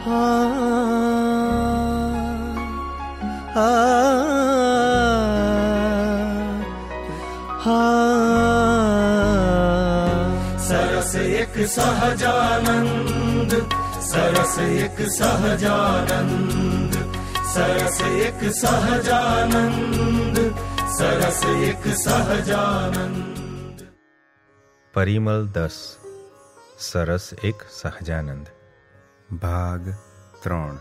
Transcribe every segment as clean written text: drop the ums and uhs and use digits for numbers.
સરસ એક સહજાનંદ, સરસ એક સહજાનંદ, સરસ એક સહજાનંદ, સરસ એક સહજાનંદ. પરિમલ 10 સરસ એક સહજાનંદ. ભાગ 3.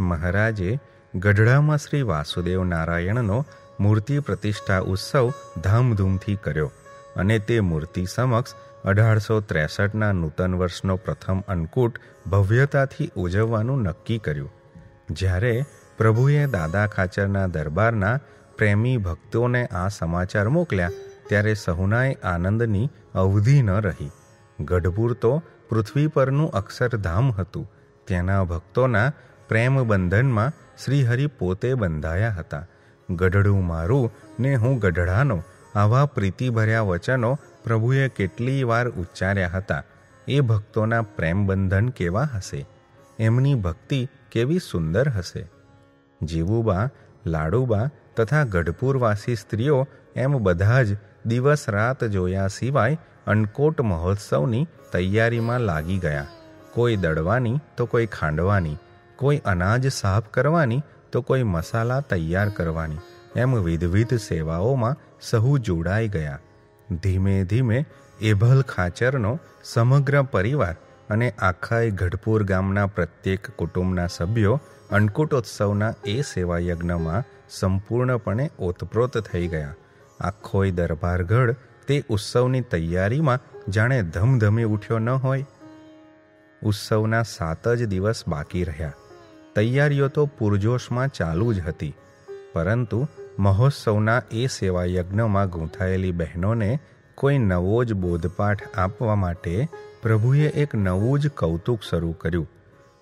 મહારાજે ગઢડામાં શ્રી વાસુદેવ નારાયણનો મૂર્તિ પ્રતિષ્ઠા ઉત્સવ ધામધૂમથી કર્યો અને તે મૂર્તિ સમક્ષ 1863ના નૂતન વર્ષનો પ્રથમ અન્નકૂટ ભવ્યતાથી ઉજવવાનું નક્કી કર્યું. જ્યારે પ્રભુએ દાદા ખાચરના દરબારના પ્રેમી ભક્તોને આ સમાચાર મોકલ્યા ત્યારે સહુનાએ આનંદની અવધિ ન રહી. ગઢપુર તો પૃથ્વી પરનું અક્ષરધામ હતું. ત્યાંના ભક્તોના પ્રેમ બંધનમાં શ્રીહરિ પોતે બંધાયા હતા. ગઢડું મારું ને હું ગઢડાનો, આવા પ્રીતિભર્યા વચનો પ્રભુએ કેટલી વાર ઉચ્ચાર્યા હતા. એ ભક્તોના પ્રેમ બંધન કેવા હશે, એમની ભક્તિ કેવી સુંદર હશે. જીવુબા, લાડુબા તથા ગઢપુરવાસી સ્ત્રીઓ એમ બધા જ દિવસ રાત જોયા સિવાય અન્નકોટ મહોત્સવની તૈયારીમાં લાગી ગયા. કોઈ દળવાની તો કોઈ ખાંડવાની, કોઈ અનાજ સાફ કરવાની તો કોઈ મસાલા તૈયાર કરવાની, એમ વિધવિધ સેવાઓમાં સહુ જોડાઈ ગયા. ધીમે ધીમે એભલ ખાચરનો સમગ્ર પરિવાર અને આખાય ગઢપુર ગામના પ્રત્યેક કુટુંબના સભ્યો અન્નકૂટોત્સવના એ સેવાયજ્ઞમાં સંપૂર્ણપણે ઓતપ્રોત થઈ ગયા. આખોય દરબારગઢ તે ઉત્સવની તૈયારીમાં જાણે ધમધમી ઉઠ્યો ન હોય. ઉત્સવના 7 જ દિવસ બાકી રહ્યા. તૈયારીઓ તો પૂરજોશમાં ચાલુ જ હતી, પરંતુ મહોત્સવના એ સેવાયજ્ઞમાં ગૂંથાયેલી બહેનોને કોઈ નવો જ બોધપાઠ આપવા માટે પ્રભુએ એક નવું જ કૌતુક શરૂ કર્યું.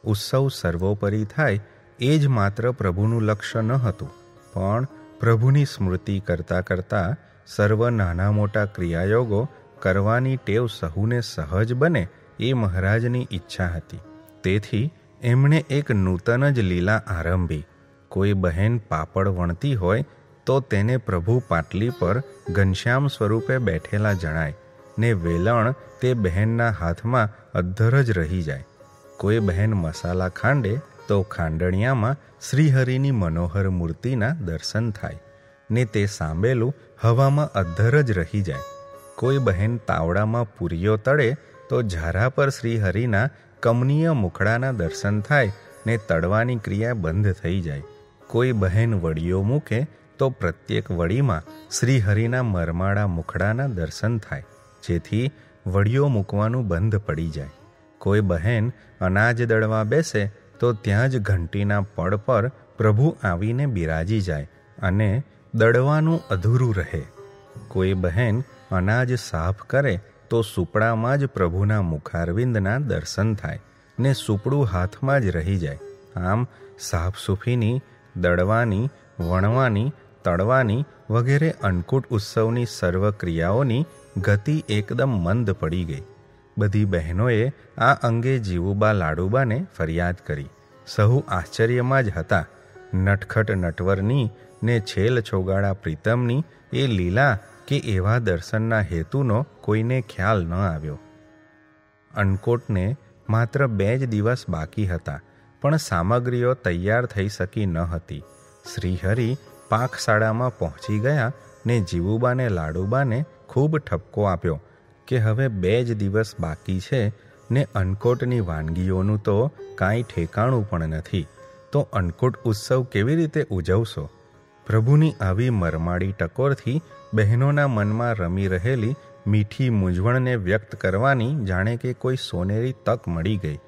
ઉત્સવ સર્વોપરી થાય એ જ માત્ર પ્રભુનું લક્ષ્ય ન હતું, પણ પ્રભુની સ્મૃતિ કરતાં કરતાં સર્વ નાના મોટા ક્રિયાયોગો કરવાની ટેવ સહુને સહજ બને એ મહારાજની ઈચ્છા હતી. તેથી એમણે એક નૂતન જ લીલા આરંભી. કોઈ બહેન પાપડ વણતી હોય તો તેને પ્રભુ પાટલી પર ઘનશ્યામ સ્વરૂપે બેઠેલા જણાય ને વેલણ તે બહેનના હાથમાં અધ્ધર જ રહી જાય. કોઈ બહેન મસાલા ખાંડે તો ખાંડણિયામાં શ્રીહરિની મનોહર મૂર્તિના દર્શન થાય ને તે સાંભેલું હવામાં અધ્ધર જ રહી જાય. કોઈ બહેન તાવડામાં પૂરીઓ તળે તો ઝારા પર શ્રીહરિના કમનીય મુખડાના દર્શન થાય ને તળવાની ક્રિયા બંધ થઈ જાય. કોઈ બહેન વડીઓ મૂકે તો પ્રત્યેક વડીમાં શ્રીહરિના મરમાળા મુખડાના દર્શન થાય, જેથી વડીઓ મૂકવાનું બંધ પડી જાય. કોઈ બહેન અનાજ દળવા બેસે તો ત્યાં જ ઘંટીના પડ પર પ્રભુ આવીને બિરાજી જાય અને દળવાનું અધૂરું રહે. કોઈ બહેન અનાજ સાફ કરે તો સુપડામાં જ પ્રભુના મુખારવિંદના દર્શન થાય ને સુપડું હાથમાં જ રહી જાય. આમ સાફસૂફીની, દળવાની, વણવાની, તળવાની વગેરે અન્નકૂટ ઉત્સવની સર્વ ક્રિયાઓની ગતિ એકદમ મંદ પડી ગઈ. બધી બહેનોએ આ અંગે જીવુબા લાડુબાને ફરિયાદ કરી. સહુ આશ્ચર્યમાં જ હતા. નટખટ નટવરની ને છેલ છોગાડા પ્રીતમની એ લીલા કે એવા દર્શનના હેતુનો કોઈને ખ્યાલ ન આવ્યો. અન્નકોટને માત્ર 2 જ દિવસ બાકી હતા, પણ સામગ્રીઓ તૈયાર થઈ શકી ન હતી. શ્રીહરિ પાકશાળામાં પહોંચી ગયા ને જીવુબાને લાડુબાને ખૂબ ઠપકો આપ્યો કે હવે 2 જ દિવસ બાકી છે ને અન્નકોટની વાનગીઓનું તો કાંઈ ઠેકાણું પણ નથી, તો અન્નકૂટ ઉત્સવ કેવી રીતે ઉજવશો? પ્રભુની આવી મરમાડી ટકોરથી બહેનોના મનમાં રમી રહેલી મીઠી મૂંઝવણને વ્યક્ત કરવાની જાણે કે કોઈ સોનેરી તક મળી ગઈ.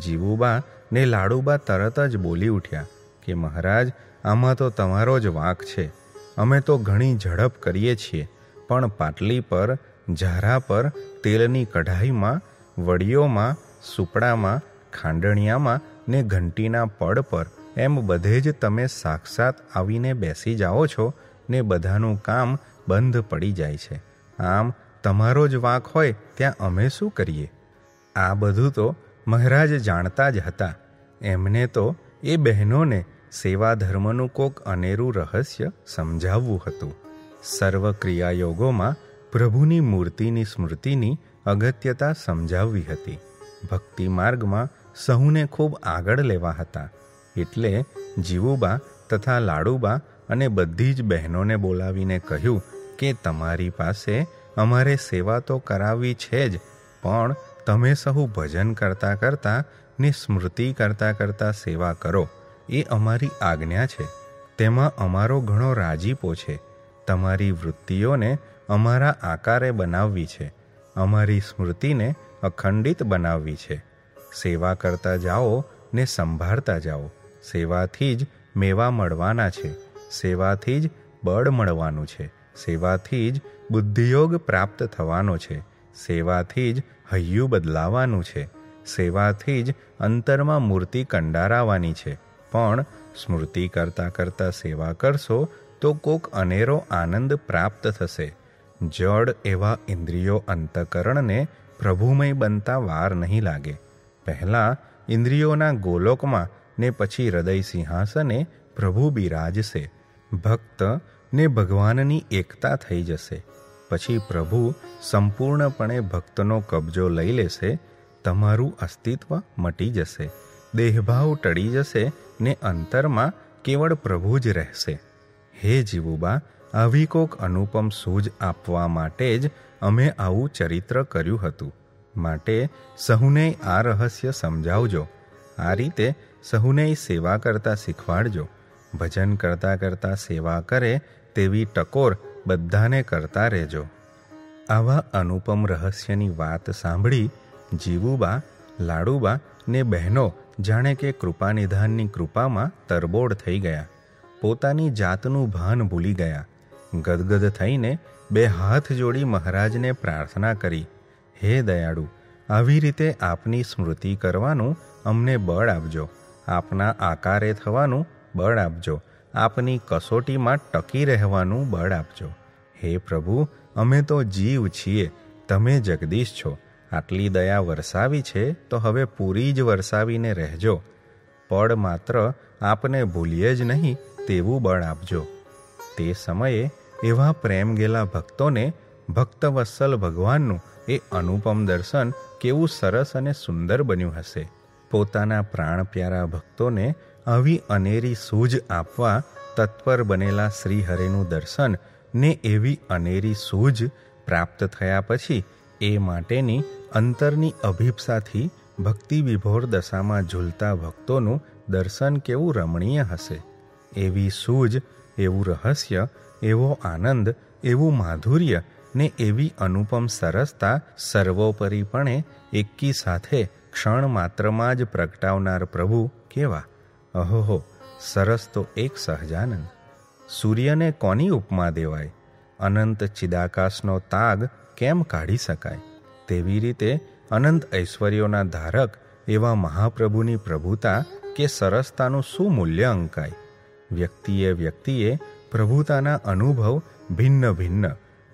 જીવુબા ને લાડુબા તરત જ બોલી ઉઠ્યા કે મહારાજ, આમાં તો તમારો જ વાંક છે. અમે તો ઘણી ઝડપ કરીએ છીએ, પણ પાટલી પર, ઝારા પર, તેલની કઢાઈમાં, વડીઓમાં, સુપડામાં, ખાંડણિયામાં ને ઘંટીના પડ પર એમ બધે જ તમે સાક્ષાત આવીને બેસી જાઓ છો ને બધાનું કામ બંધ પડી જાય છે. આમ તમારો જ વાંક હોય ત્યાં અમે શું કરીએ? આ બધું તો મહારાજ જાણતા જ હતા. એમને તો એ બહેનોને સેવા ધર્મનું કોક અનેરું રહસ્ય સમજાવવું હતું. સર્વ ક્રિયાયોગોમાં પ્રભુની મૂર્તિની સ્મૃતિની અગત્યતા સમજાવવી હતી. ભક્તિ માર્ગમાં સહુને ખૂબ આગળ લેવા હતા. એટલે જીવુબા તથા લાડુબા અને બધી જ બહેનોને બોલાવીને કહ્યું કે તમારી પાસે અમારે સેવા તો કરાવવી છે જ, પણ તમે સહુ ભજન કરતાં કરતાં ને સ્મૃતિ કરતાં કરતાં સેવા કરો એ અમારી આજ્ઞા છે. તેમાં અમારો ઘણો રાજીપો છે. તમારી વૃત્તિઓને અમારા આકારે બનાવવી છે. અમારી સ્મૃતિને અખંડિત બનાવવી છે. સેવા કરતા જાઓ ને સંભાળતા જાઓ. સેવાથી જ મેવા મળવાના છે. સેવાથી જ બળ મળવાનું છે. સેવાથી જ બુદ્ધિયોગ પ્રાપ્ત થવાનો છે. સેવાથી જ હૈયું બદલાવાનું છે. સેવાથી જ અંતરમાં મૂર્તિ કંડારાવાની છે. પણ સ્મૃતિ કરતાં કરતાં સેવા કરશો તો કોક અનેરો આનંદ પ્રાપ્ત થશે. જડ એવા ઇન્દ્રિયો અંતઃકરણને પ્રભુમય બનતા વાર નહીં લાગે. પહેલાં ઇન્દ્રિયોના ગોલોકમાં ને પછી હૃદય સિંહાસને પ્રભુ બિરાજશે. ભક્ત ને ભગવાનની એકતા થઈ જશે. પછી પ્રભુ સંપૂર્ણપણે ભક્તનો કબજો લઈ લેશે. તમારું અસ્તિત્વ મટી જશે. દેહભાવ ટળી જશે ને અંતરમાં કેવળ પ્રભુ જ રહેશે. હે જીવુબા, આવી કોક અનુપમ સૂઝ આપવા માટે જ અમે આવું ચરિત્ર કર્યું હતું. માટે સહુને આ રહસ્ય સમજાવજો. આ રીતે સહુને સેવા કરતા શીખવાડજો. ભજન કરતાં કરતાં સેવા કરે તેવી ટકોર બધાને કરતા રહેજો. આવા અનુપમ રહસ્યની વાત સાંભળી જીવુબા, લાડુબા ને બહેનો જાણે કે કૃપાનિધાનની કૃપામાં તરબોળ થઈ ગયા. પોતાની જાતનું ભાન ભૂલી ગયા. ગદગદ થઈને બે હાથ જોડી મહારાજને પ્રાર્થના કરી, હે દયાળુ, આવી રીતે આપની સ્મૃતિ કરવાનું અમને બળ આપજો. આપના આકારે થવાનું બળ આપજો. આપની કસોટીમાં ટકી રહેવાનું બળ આપજો. હે પ્રભુ, અમે તો જીવ છીએ, તમે જગદીશ છો. આટલી દયા વરસાવી છે તો હવે પૂરી જ વરસાવીને રહેજો. પળ માત્ર આપને ભૂલીએ જ નહીં તેવું બળ આપજો. તે સમયે એવા પ્રેમ ગેલા ભક્તોને ભક્તવત્સલ ભગવાનનું એ અનુપમ દર્શન કેવું સરસ અને સુંદર બન્યું હશે. પોતાના પ્રાણ પ્યારા ભક્તોને આવી અનેરી સૂઝ આપવા તત્પર બનેલા શ્રીહરિનું દર્શન ને એવી અનેરી સૂઝ પ્રાપ્ત થયા પછી એ માટેની અંતરની અભિપ્સાથી ભક્તિ વિભોર દશામાં ઝૂલતા ભક્તોનું દર્શન કેવું રમણીય હશે. એવી સૂઝ, એવું રહસ્ય, એવો આનંદ, એવું માધુર્ય ને એવી અનુપમ સરસતા સર્વોપરીપણે એકી સાથે ક્ષણ માત્રમાં જ પ્રગટાવનાર પ્રભુ કેવા! અહોહો, સરસ તો એક સહજાનંદ! સૂર્યને કોની ઉપમા દેવાય? અનંત ચિદાકાશનો તાગ કેમ કાઢી શકાય? તેવી રીતે અનંત ઐશ્વર્યોના ધારક એવા મહાપ્રભુની પ્રભુતા કે સરસતાનું શું મૂલ્ય અંકાય? વ્યક્તિએ પ્રભુતાના અનુભવ ભિન્ન ભિન્ન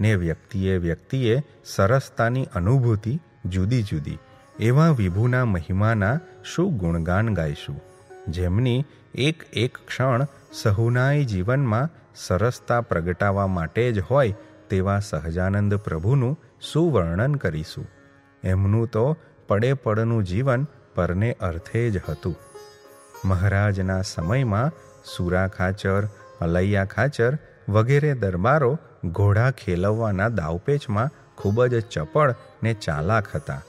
ને વ્યક્તિએ સરસતાની અનુભૂતિ જુદી જુદી. એવા વિભુના મહિમાના શું ગુણગાન ગાઈશું? જેમની એક એક ક્ષણ સહુનાય જીવનમાં સરસતા પ્રગટાવવા માટે જ હોય તેવા સહજાનંદ પ્રભુનું શું વર્ણન કરીશું? એમનું તો પડે પડનું જીવન પરને અર્થે જ હતું. મહારાજના સમયમાં સુરા ખાચર, અલૈયા ખાચર વગેરે દરબારો ઘોડા ખેલવવાના દાવપેચમાં ખૂબ જ ચપળ ને ચાલાક હતા.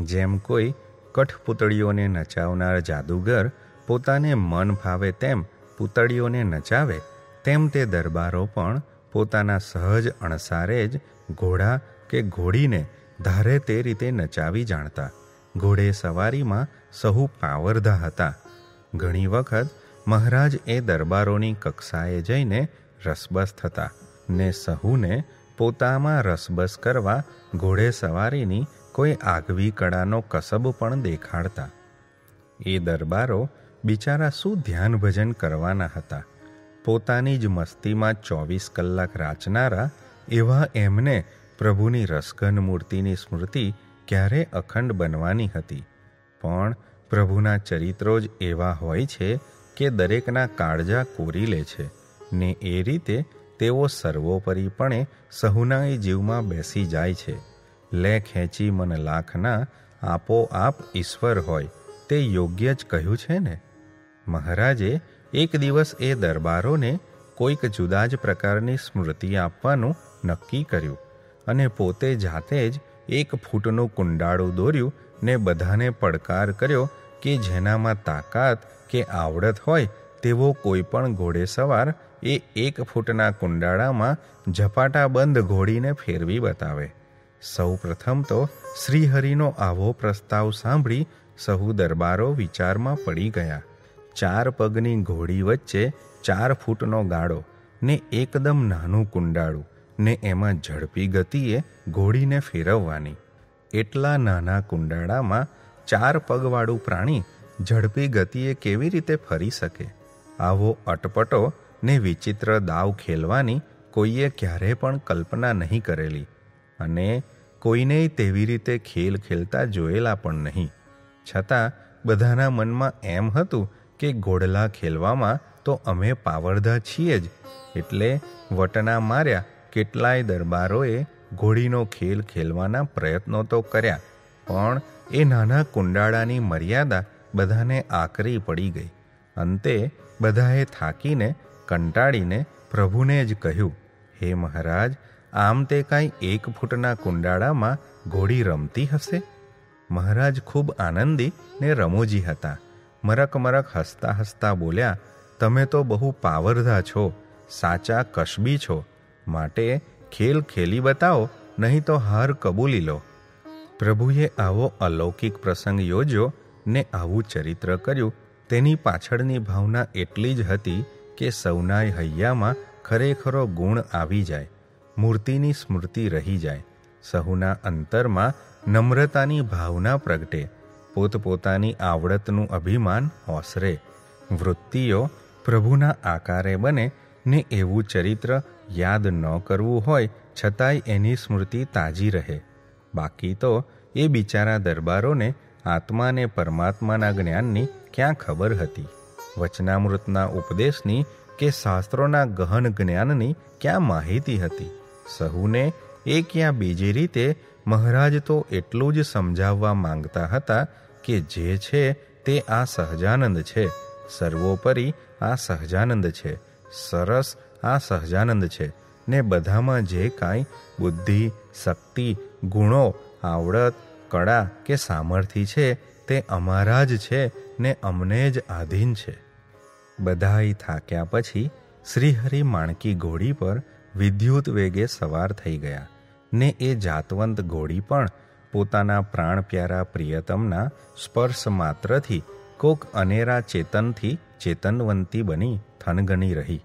જેમ કોઈ કઠપૂતળીઓને નચાવનાર જાદુગર પોતાને મન ફાવે તેમ પૂતળીઓને નચાવે, તેમ તે દરબારો પણ પોતાના સહજ અણસારે જ ઘોડા કે ઘોડીને ધારે તે રીતે નચાવી જાણતા. ઘોડે સવારીમાં સહુ પાવરધા હતા. ઘણી વખત મહારાજ એ દરબારોની કક્ષાએ જઈને રસબસ થતા ને સહુને પોતામાં રસબસ કરવા ઘોડે સવારીની કોઈ આગવી કળાનો કસબ પણ દેખાડતા. એ દરબારો બિચારા શું ધ્યાન ભજન કરવાના હતા? પોતાની જ મસ્તીમાં 24 કલાક રાચનારા એવા એમને પ્રભુની રસઘન મૂર્તિની સ્મૃતિ ક્યારે અખંડ બનવાની હતી? પણ પ્રભુના ચરિત્રો જ એવા હોય છે કે દરેકના કાળજા કોરી લે છે ને એ રીતે તેઓ સર્વોપરીપણે સહુના જીવમાં બેસી જાય છે. લે ખેંચી મન લાખના આપોઆપ ઈશ્વર હોય, તે યોગ્ય જ કહ્યું છે ને. મહારાજે એક દિવસ એ દરબારોને કોઈક જુદા જ પ્રકારની સ્મૃતિ આપવાનું નક્કી કર્યું અને પોતે જાતે જ 1 ફૂટનું કુંડાળું દોર્યું ને બધાને પડકાર કર્યો કે જેનામાં તાકાત કે આવડત હોય તેવો કોઈ પણ ઘોડેસવાર એ 1 ફૂટના કુંડાળામાં ઝપાટાબંધ ઘોડીને ફેરવી બતાવે. સૌ પ્રથમ તો શ્રીહરિનો આવો પ્રસ્તાવ સાંભળી સહુ દરબારો વિચારમાં પડી ગયા. 4 પગની ઘોડી વચ્ચે 4 ફૂટનો ગાળો ને એકદમ નાનું કુંડાળું ને એમાં ઝડપી ગતિએ ઘોડીને ફેરવવાની. એટલા નાના કુંડાળામાં 4 પગવાળું પ્રાણી ઝડપી ગતિએ કેવી રીતે ફરી શકે? આવો અટપટો ને વિચિત્ર દાવ ખેલવાની કોઈએ ક્યારે પણ કલ્પના નહીં કરેલી અને કોઈને તેવી રીતે ખેલ ખેલતા જોયેલા પણ નહીં. છતાં બધાના મનમાં એમ હતું કે ઘોડલા ખેલવામાં તો અમે પાવરધા છીએ જ. એટલે વટના માર્યા કેટલાય દરબારોએ ઘોડીનો ખેલ ખેલવાના પ્રયત્નો તો કર્યા, પણ એ નાના કુંડાળાની મર્યાદા બધાને આકરી પડી ગઈ. અંતે બધાએ થાકીને કંટાળીને પ્રભુને જ કહ્યું, હે મહારાજ, આમ તે કાંઈ 1 ફૂટના કુંડાળામાં ઘોડી રમતી હશે? મહારાજ ખૂબ આનંદી ને રમૂજી હતા. મરક મરક હસતા હસતા બોલ્યા, તમે તો બહુ પાવરધા છો, સાચા કસબી છો, માટે ખેલ ખેલી બતાવો, નહીં તો હાર કબૂલી લો. પ્રભુએ આવો અલૌકિક પ્રસંગ યોજ્યો ને આવું ચરિત્ર કર્યું. તેની પાછળની ભાવના એટલી જ હતી કે સૌનાય હૈયામાં ખરેખરો ગુણ આવી જાય, મૂર્તિની સ્મૃતિ રહી જાય, સહુના અંતરમાં નમ્રતાની ભાવના પ્રગટે, પોતપોતાની આવડતનું અભિમાન ઓસરે, વૃત્તિઓ પ્રભુના આકારે બને ને એવું ચરિત્ર યાદ ન કરવું હોય છતાંય એની સ્મૃતિ તાજી રહે. બાકી તો એ બિચારા દરબારોને આત્માને પરમાત્માના જ્ઞાનની ક્યાં ખબર હતી? વચનામૃતના ઉપદેશની કે શાસ્ત્રોના ગહન જ્ઞાનની ક્યાં માહિતી હતી? સહુને એક યા બીજી રીતે મહારાજ તો એટલું જ સમજાવવા માંગતા હતા કે જે છે તે આ સહજાનંદ છે, સર્વોપરી આ સહજાનંદ છે, સરસ આ સહજાનંદ છે ને બધામાં જે કાંઈ બુદ્ધિ, શક્તિ, ગુણો, આવડત, કળા કે સામર્થ્ય છે તે અમારા જ છે ને અમને જ આધીન છે. બધાય થાક્યા પછી શ્રીહરિ માણકી ઘોડી પર વિદ્યુત વેગે સવાર થઈ ગયા ને એ જાતવંત ઘોડી પણ પોતાના પ્રાણ પ્યારા પ્રિયતમના સ્પર્શ માત્રથી કોક અનેરા ચેતનથી ચેતનવંતી બની થનગની રહી.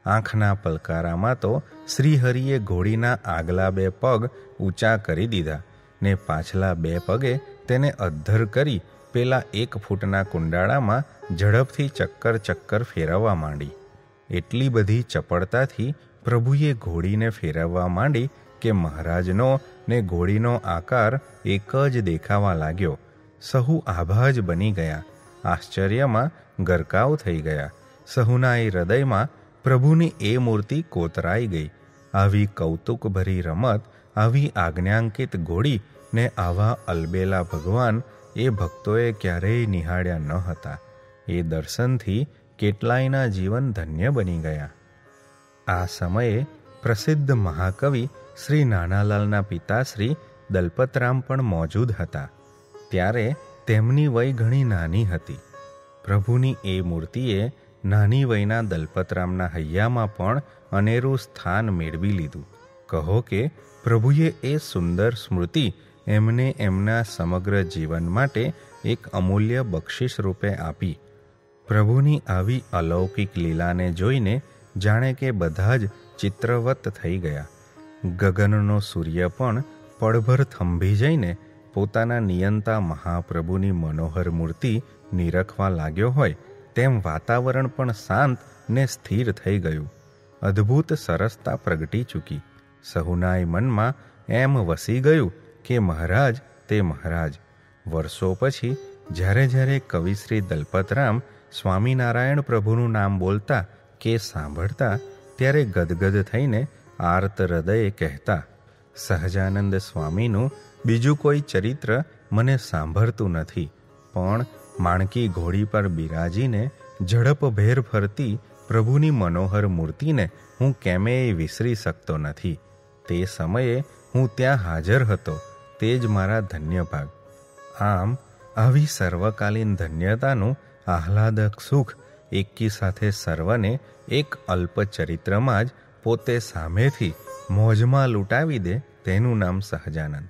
આંખના પલકારામાં તો શ્રીહરિએ ઘોડીના આગલા 2 પગ ઊંચા કરી દીધા ને પાછલા 2 પગે તેને અદ્ધર કરી પેલા 1 ફૂટના કુંડાળામાં ઝડપથી ચક્કર ફેરવવા માંડી. એટલી બધી ચપળતાથી પ્રભુએ ઘોડીને ફેરવવા માંડી કે મહારાજનો ને ઘોડીનો આકાર એક જ દેખાવા લાગ્યો. સહુ આભા જ બની ગયા, આશ્ચર્યમાં ગરકાવ થઈ ગયા. સહુના એ હૃદયમાં પ્રભુની એ મૂર્તિ કોતરાઈ ગઈ. આવી કૌતુકભરી રમત, આવી આજ્ઞાંકિત ઘોડી ને આવા અલબેલા ભગવાન એ ભક્તોએ ક્યારેય નિહાળ્યા ન હતા. એ દર્શનથી કેટલાયના જીવન ધન્ય બની ગયા. આ સમયે પ્રસિદ્ધ મહાકવિ શ્રી નાનાલાલના પિતા શ્રી દલપતરામ પણ મોજૂદ હતા. ત્યારે તેમની વય ઘણી નાની હતી. પ્રભુની એ મૂર્તિએ નાની વયના દલપતરામના હૈયામાં પણ અનેરું સ્થાન મેળવી લીધું. કહો કે પ્રભુએ એ સુંદર સ્મૃતિ એમને એમના સમગ્ર જીવન માટે એક અમૂલ્ય બક્ષિસ રૂપે આપી. પ્રભુની આવી અલૌકિક લીલાને જોઈને જાણે કે બધા જ ચિત્રવત થઈ ગયા. ગગનનો સૂર્ય પણ પળભર થંભી જઈને પોતાના નિયંતા મહાપ્રભુની મનોહર મૂર્તિ નિરખવા લાગ્યો હોય તેમ વાતાવરણ પણ શાંત ને સ્થિર થઈ ગયું. અદ્ભુત સરસતા પ્રગટી ચૂકી. સહુનાય મનમાં એમ વસી ગયું કે મહારાજ તે મહારાજ. વર્ષો પછી જ્યારે જ્યારે કવિશ્રી દલપતરામ સ્વામિનારાયણ પ્રભુનું નામ બોલતા કે સાંભળતા ત્યારે ગદગદ થઈને આર્ત હૃદયે કહેતા, સહજાનંદ સ્વામીનું બીજું કોઈ ચરિત્ર મને સાંભળતું નથી, પણ માણકી ઘોડી પર બિરાજીને ઝડપભેર ફરતી પ્રભુની મનોહર મૂર્તિને હું કેમેય વિસરી શકતો નથી. તે સમયે હું ત્યાં હાજર હતો, તે જ મારા ધન્ય ભાગ. આમ આવી સર્વકાલીન ધન્યતાનું આહલાદક સુખ એકી સાથે સર્વને એક અલ્પ ચરિત્રમાં જ પોતે સામેથી મોજમાં લૂંટાવી દે તેનું નામ સહજાનંદ.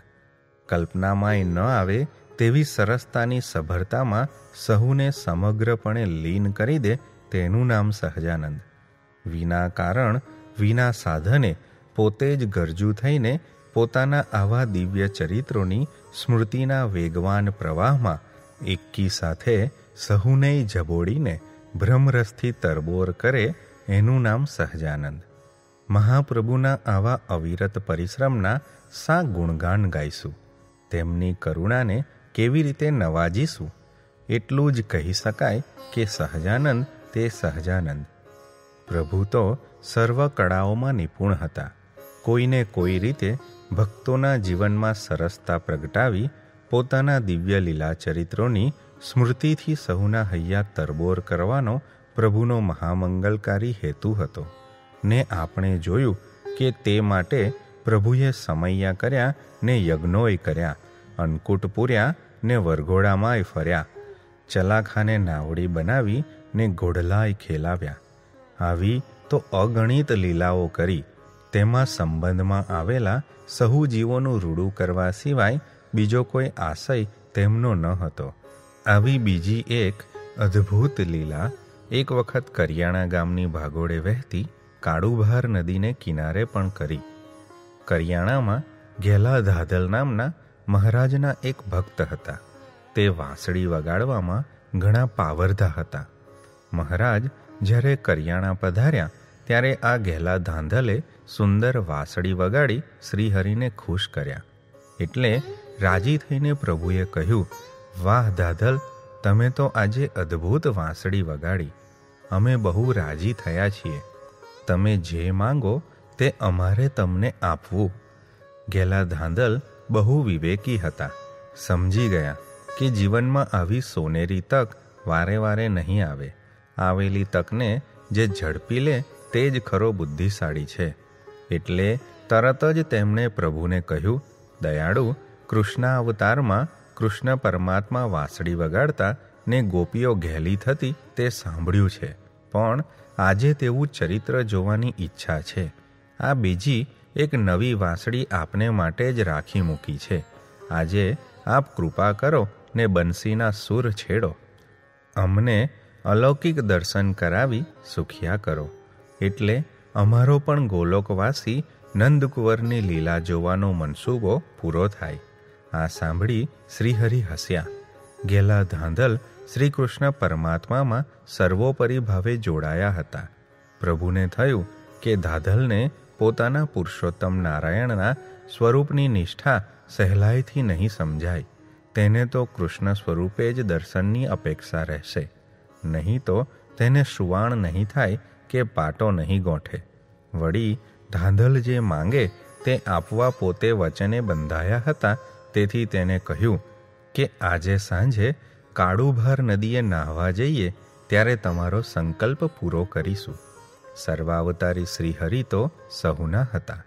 કલ્પનામાંય ન આવે તેવી સરસતાની સભરતામાં સહુને સમગ્રપણે લીન કરી દે તેનું નામ સહજાનંદ. વિના કારણ વિના સાધને પોતે જ ગરજુ થઈને પોતાના આવા દિવ્ય ચરિત્રોની સ્મૃતિના વેગવાન પ્રવાહમાં એકી સાથે સહુને ઝબોડીને ભ્રમરસથી તરબોર કરે એનું નામ સહજાનંદ. મહાપ્રભુના આવા અવિરત પરિશ્રમના શા ગુણગાન ગાઈશું? તેમની કરુણાને કેવી રીતે નવાજીશું? એટલું જ કહી શકાય કે સહજાનંદ તે સહજાનંદ. પ્રભુ તો સર્વ કળાઓમાં નિપુણ હતા. કોઈને કોઈ રીતે ભક્તોના જીવનમાં સરસતા પ્રગટાવી પોતાના દિવ્ય લીલા ચરિત્રોની સ્મૃતિથી સહુના હૈયા તરબોર કરવાનો પ્રભુનો મહામંગલકારી હેતુ હતો. ને આપણે જોયું કે તે માટે પ્રભુએ સમૈયા કર્યા ને યજ્ઞોય કર્યા, અન્નકૂટ પૂર્યા ને વરઘોડામાંય ફર્યા, ચલાખાને નાવડી બનાવી ને ઘોડલાય ખેલાવ્યા. આવી તો અગણિત લીલાઓ કરી. તેમાં સંબંધમાં આવેલા સહુ જીવોનું રૂડું કરવા સિવાય બીજો કોઈ આશય તેમનો ન હતો. આવી બીજી એક અદ્ભુત લીલા એક વખત કરિયાણા ગામની ભાગોળે વહેતી કાળુભાર નદીને કિનારે પણ કરી. કરિયાણામાં ઘેલા ધાધલ નામના મહારાજના એક ભક્ત હતા. તે વાંસળી વગાડવામાં ઘણા પાવરધા હતા. મહારાજ જ્યારે કરિયાણા પધાર્યા ત્યારે આ ઘેલા ધાંધલે સુંદર વાંસળી વગાડી શ્રીહરિને ખુશ કર્યા. એટલે રાજી થઈને પ્રભુએ કહ્યું, વાહ ધાધલ, તમે તો આજે અદ્ભુત વાંસળી વગાડી. અમે બહુ રાજી થયા છીએ. તમે જે માંગો તે અમારે તમને આપવું. ઘેલા ધાંધલ બહુ વિવેકી હતા. સમજી ગયા કે જીવનમાં આવી સોનેરી તક વારે વારે નહીં આવે. આવેલી તકને જે ઝડપી લે તે જ ખરો બુદ્ધિશાળી છે. એટલે તરત જ તેમણે પ્રભુને કહ્યું, દયાળુ, કૃષ્ણ અવતારમાં કૃષ્ણ પરમાત્મા વાંસળી વગાડતા ને ગોપીઓ ઘેલી થતી તે સાંભળ્યું છે, પણ આજે તેવું ચરિત્ર જોવાની ઈચ્છા છે. આ બીજી એક નવી વાંસળી આપને માટે જ રાખી મૂકી છે. આજે આપ કૃપા કરો ને બંસીના સૂર છેડો. અમને અલૌકિક દર્શન કરાવી સુખિયા કરો. એટલે અમારો પણ ગોલોકવાસી નંદકુંવરની લીલા જોવાનો મનસૂબો પૂરો થાય. આ સાંભળી શ્રીહરિ હસ્યા. ઘેલા ધાંધલ શ્રી કૃષ્ણ પરમાત્મામાં સર્વોપરી ભાવે જોડાયા હતા. પ્રભુને થયું કે ધાધલને પોતાના પુરુષોત્તમ નારાયણના સ્વરૂપની નિષ્ઠા સહેલાઈથી નહીં સમજાય. તેને તો કૃષ્ણ સ્વરૂપે જ દર્શનની અપેક્ષા રહેશે. નહીં તો તેને સુવાણ નહીં થાય કે પાટો નહીં ગોઠે. વળી ધાંધલ જે માંગે તે આપવા પોતે વચને બંધાયા હતા. તેથી તેને કહ્યું કે આજે સાંજે કાળુભાર નદીએ નાહવા જઈએ ત્યારે તમારો સંકલ્પ પૂરો કરીશું. સર્વાવતારી શ્રીહરિ તો સહુના હતા.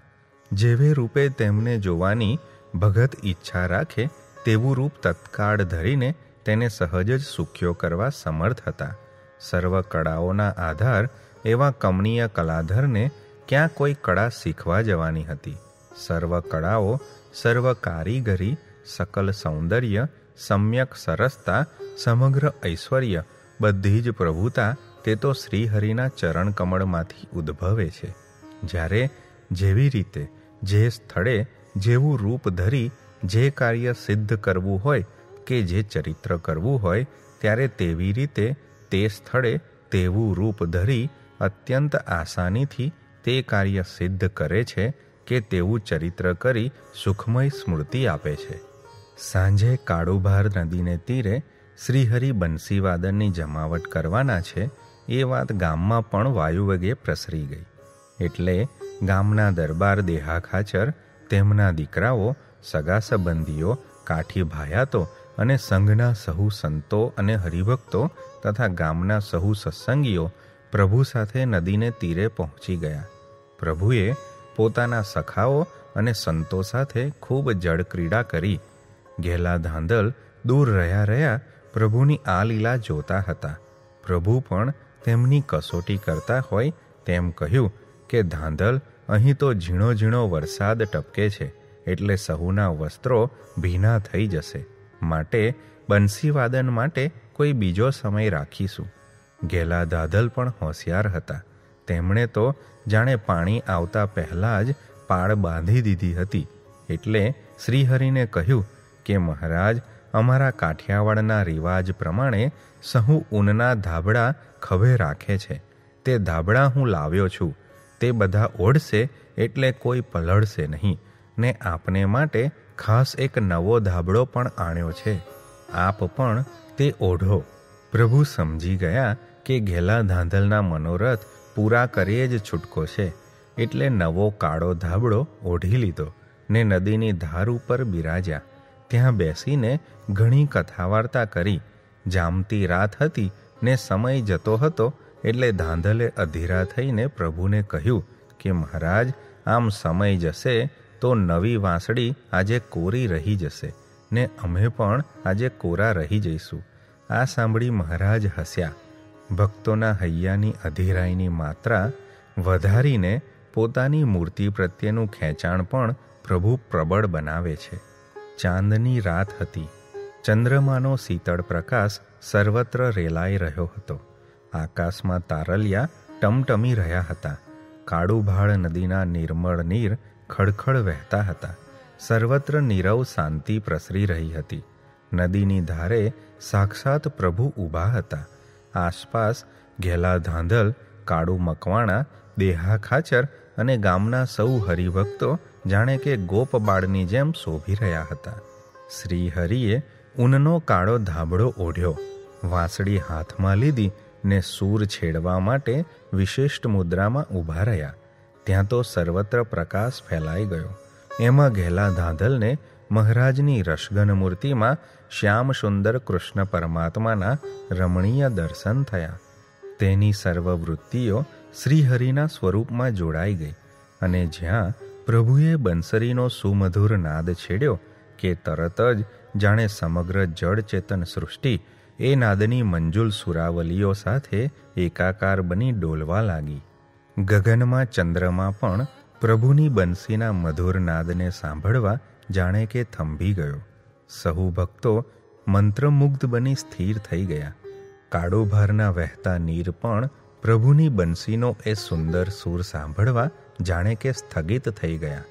જેવે રૂપે તેમને જોવાની ભગત ઈચ્છા રાખે તેવું રૂપ તત્કાળ ધરીને તેને સહજ જ સુખ્યો કરવા સમર્થ હતા. સર્વ કળાઓના આધાર એવા કમનીય કલાધરને ક્યાં કોઈ કળા શીખવા જવાની હતી? સર્વ કળાઓ, સર્વ કારીગરી, સકલ સૌંદર્ય, સમ્યક સરસતા, સમગ્ર ઐશ્વર્ય, બધી જ પ્રભુતા તે તો શ્રીહરિના ચરણ કમળમાંથી ઉદ્ભવે છે. જ્યારે જેવી રીતે જે સ્થળે જેવું રૂપ ધરી જે કાર્ય સિદ્ધ કરવું હોય કે જે ચરિત્ર કરવું હોય ત્યારે તેવી રીતે તે સ્થળે તેવું રૂપ ધરી અત્યંત આસાનીથી તે કાર્ય સિદ્ધ કરે છે કે તેવું ચરિત્ર કરી સુખમય સ્મૃતિ આપે છે. સાંજે કાળુભાર નદીને તીરે શ્રીહરિ બંસીવાદનની જમાવટ કરવાના છે એ વાત ગામમાં પણ વાયુવેગે પ્રસરી ગઈ. એટલે ગામના દરબાર દેહાખાચર, તેમના દીકરાઓ, સગા સંબંધીઓ, કાઠી ભાયાતો અને સંઘના સહુ સંતો અને હરિભક્તો તથા ગામના સહુ સત્સંગીઓ પ્રભુ સાથે નદીને તીરે પહોંચી ગયા. પ્રભુએ પોતાના સખાઓ અને સંતો સાથે ખૂબ જળ ક્રીડા કરી. ઘેલા ધાંધલ દૂર રહ્યા પ્રભુની આ લીલા જોતા હતા. પ્રભુ પણ તેમની કસોટી કરતા હોય તેમ કહ્યું કે ધાંધલ, અહીં તો ઝીણો ઝીણો વરસાદ ટપકે છે, એટલે સહુના વસ્ત્રો ભીના થઈ જશે. માટે બંસીવાદન માટે કોઈ બીજો સમય રાખીશું. ઘેલા ધાંધલ પણ હોશિયાર હતા. તેમણે તો જાણે પાણી આવતા પહેલાં જ પાળ બાંધી દીધી હતી. એટલે શ્રીહરિને કહ્યું કે મહારાજ, અમારા કાઠિયાવાડના રિવાજ પ્રમાણે સહુ ઊનના ધાબળા ખભે રાખે છે. તે ધાબળા હું લાવ્યો છું. તે બધા ઓઢશે એટલે કોઈ પલળશે નહીં, ને આપને માટે ખાસ એક નવો ધાબળો પણ આણ્યો છે. આપ પણ તે ઓઢો. પ્રભુ સમજી ગયા કે ઘેલા ધાંધલના મનોરથ પૂરા કરીએ જ છૂટકો છે. એટલે નવો કાળો ધાબળો ઓઢી લીધો ને નદીની ધાર ઉપર બિરાજ્યા. ત્યાં બેસીને ઘણી કથા વાર્તા કરી. જામતી રાત હતી ને સમય જતો હતો, એટલે ધાંધલે અધીરા થઈને પ્રભુને કહ્યું કે મહારાજ, આમ સમય જશે તો નવી વાંસળી આજે કોરી રહી જશે ને અમે પણ આજે કોરા રહી જઈશું. આ સાંભળી મહારાજ હસ્યા. ભક્તોના હૈયાની અધીરાઈની માત્રા વધારીને પોતાની મૂર્તિ પ્રત્યેનું ખેંચાણ પણ પ્રભુ પ્રબળ બનાવે છે. ચાંદની રાત હતી. ચંદ્રમાનો શીતળ પ્રકાશ સર્વત્ર રેલાઈ રહ્યો હતો. આકાશમાં તારલિયા ટમટમી રહ્યા હતા. કાળુભાળ નદીના નિર્મળ નીર ખડખડ વહેતા હતા. સર્વત્ર નીરવ શાંતિ પ્રસરી રહી હતી. નદીની ધારે સાક્ષાત પ્રભુ ઊભા હતા. આસપાસ ઘેલા ધાંધલ, કાળુ મકવાણા, દેહાખાચર અને ગામના સૌ હરિભક્તો જાણે કે ગોપ બાળની જેમ શોભી રહ્યા હતા. શ્રીહરિએ ઊનનો કાળો ધાબળો ઓઢ્યો, વાંસળી હાથમાં લીધી ને સૂર છેડવા માટે વિશિષ્ટ મુદ્રામાં ઊભા રહ્યા. ત્યાં તો સર્વત્ર પ્રકાશ ફેલાઈ ગયો. એમાં ઘેલા ધાંધલને મહારાજની રસગન મૂર્તિમાં શ્યામ સુંદર કૃષ્ણ પરમાત્માના રમણીય દર્શન થયા. તેની સર્વવૃત્તિઓ શ્રીહરિના સ્વરૂપમાં જોડાઈ ગઈ અને જ્યાં પ્રભુએ બંસરીનો સુમધુર નાદ છેડ્યો કે તરત જ જાણે સમગ્ર જળ ચેતન સૃષ્ટિ એ નાદની મંજુલ સુરાવલીઓ સાથે એકાકાર બની ડોલવા લાગી. ગગનમાં ચંદ્રમા પણ પ્રભુની બંસીના મધુર નાદને સાંભળવા જાણે કે થંભી ગયો. સહુ ભક્તો મંત્રમુગ્ધ બની સ્થિર થઈ ગયા. કાળોભારના વહેતા નીર પણ પ્રભુની બંસીનો એ સુંદર સૂર સાંભળવા જાણે કે સ્થગિત થઈ ગયા.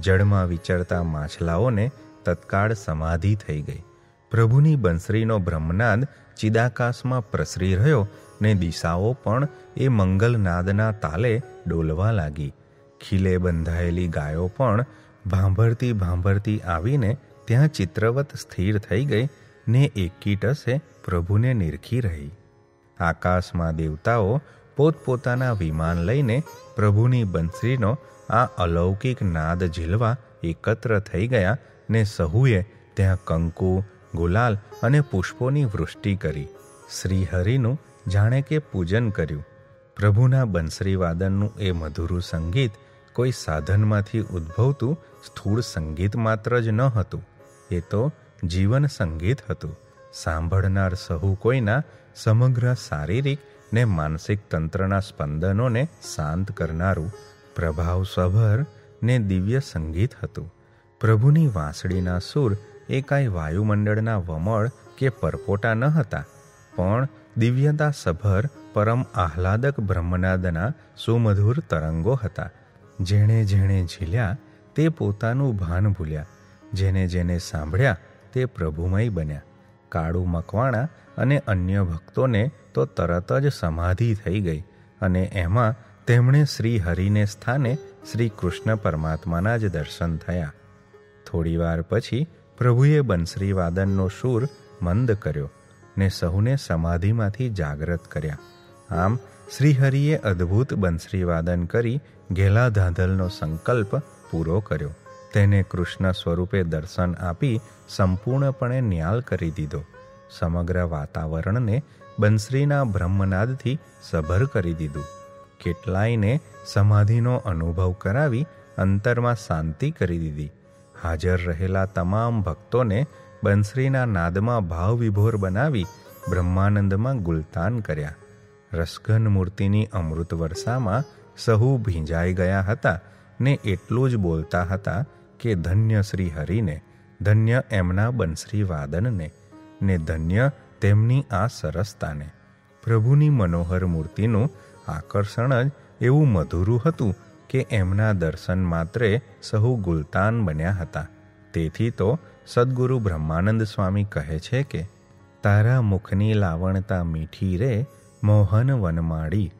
જળમાં વિચરતા માછલાઓને તત્કાળ સમાધિ થઈ ગઈ. પ્રભુની બંસરીનો બ્રહ્મનાદ ચિદાકાશમાં પ્રસરી રહ્યો ને દિશાઓ પણ એ મંગલનાદના તાલે ડોલવા લાગી. ખીલે બંધાયેલી ગાયો પણ ભાંભરતી ભાંભરતી આવીને ત્યાં ચિત્રવત સ્થિર થઈ ગઈ ને એકીટસે પ્રભુને નિરખી રહી. આકાશમાં દેવતાઓ પોતપોતાના વિમાન લઈને પ્રભુની બંસરીનો આ અલૌકિક નાદ ઝીલવા એકત્ર થઈ ગયા ને સહુએ ત્યાં કંકુ, ગુલાલ અને પુષ્પોની વૃષ્ટિ કરી. શ્રીહરિનું જાણે કે પૂજન કર્યું. પ્રભુના બંસરીવાદનનું એ મધુરું સંગીત કોઈ સાધનમાંથી ઉદ્ભવતું સ્થૂળ સંગીત માત્ર જ ન હતું. એ તો જીવન સંગીત હતું. સાંભળનાર સહુ કોઈના સમગ્ર શારીરિક ને માનસિક તંત્રના સ્પંદનોને શાંત કરનારું પ્રભાવસભર ને દિવ્ય સંગીત હતું. પ્રભુની વાંસળીના સૂર એ કાંઈ વાયુમંડળના વમળ કે પરપોટા ન હતા, પણ દિવ્યતા સભર પરમ આહલાદક બ્રહ્મનાદના સુમધુર તરંગો હતા. જેણે જેણે ઝીલ્યા તે પોતાનું ભાન ભૂલ્યા. જેને જેને સાંભળ્યા તે પ્રભુમય બન્યા. કાળુ મકવાણા અને અન્ય ભક્તોને તો તરત જ સમાધિ થઈ ગઈ અને એમાં તેમણે શ્રી હરિને સ્થાને શ્રી કૃષ્ણ પરમાત્માના જ દર્શન થયા. થોડીવાર પછી પ્રભુએ બંસરી વાદનનો સૂર મંદ કર્યો ને સહુને સમાધિમાંથી જાગૃત કર્યા. આમ શ્રીહરિએ અદ્ભુત બંસરીવાદન કરી ઘેલા ધાંધલનો સંકલ્પ પૂરો કર્યો. તેને કૃષ્ણ સ્વરૂપે દર્શન આપી સંપૂર્ણપણે ન્યાલ કરી દીધો. સમગ્ર વાતાવરણને બંસરીના બ્રહ્મનાદથી સભર કરી દીધું. કેટલાયને સમાધિનો અનુભવ કરાવી અંતરમાં શાંતિ કરી દીધી. હાજર રહેલા તમામ ભક્તોને બંસરીના નાદમાં ભાવ વિભોર બનાવી બ્રહ્માનંદમાં ગુલતાન કર્યા. રસઘન મૂર્તિની અમૃત વર્ષામાં સહુ ભીંજાઈ ગયા હતા ને એટલું જ બોલતા હતા કે ધન્ય શ્રી હરિને, ધન્ય એમના બંસરી વાદનને, ને ધન્ય તેમની આ સરસતાને. પ્રભુની મનોહર મૂર્તિનું આકર્ષણ જ એવું મધુરું હતું કે એમના દર્શન માત્રે સહુ ગુલતાન બન્યા હતા. તેથી તો સદ્ગુરુ બ્રહ્માનંદ સ્વામી કહે છે કે તારા મુખની લાવણતા મીઠી રે મોહન વનમાળી,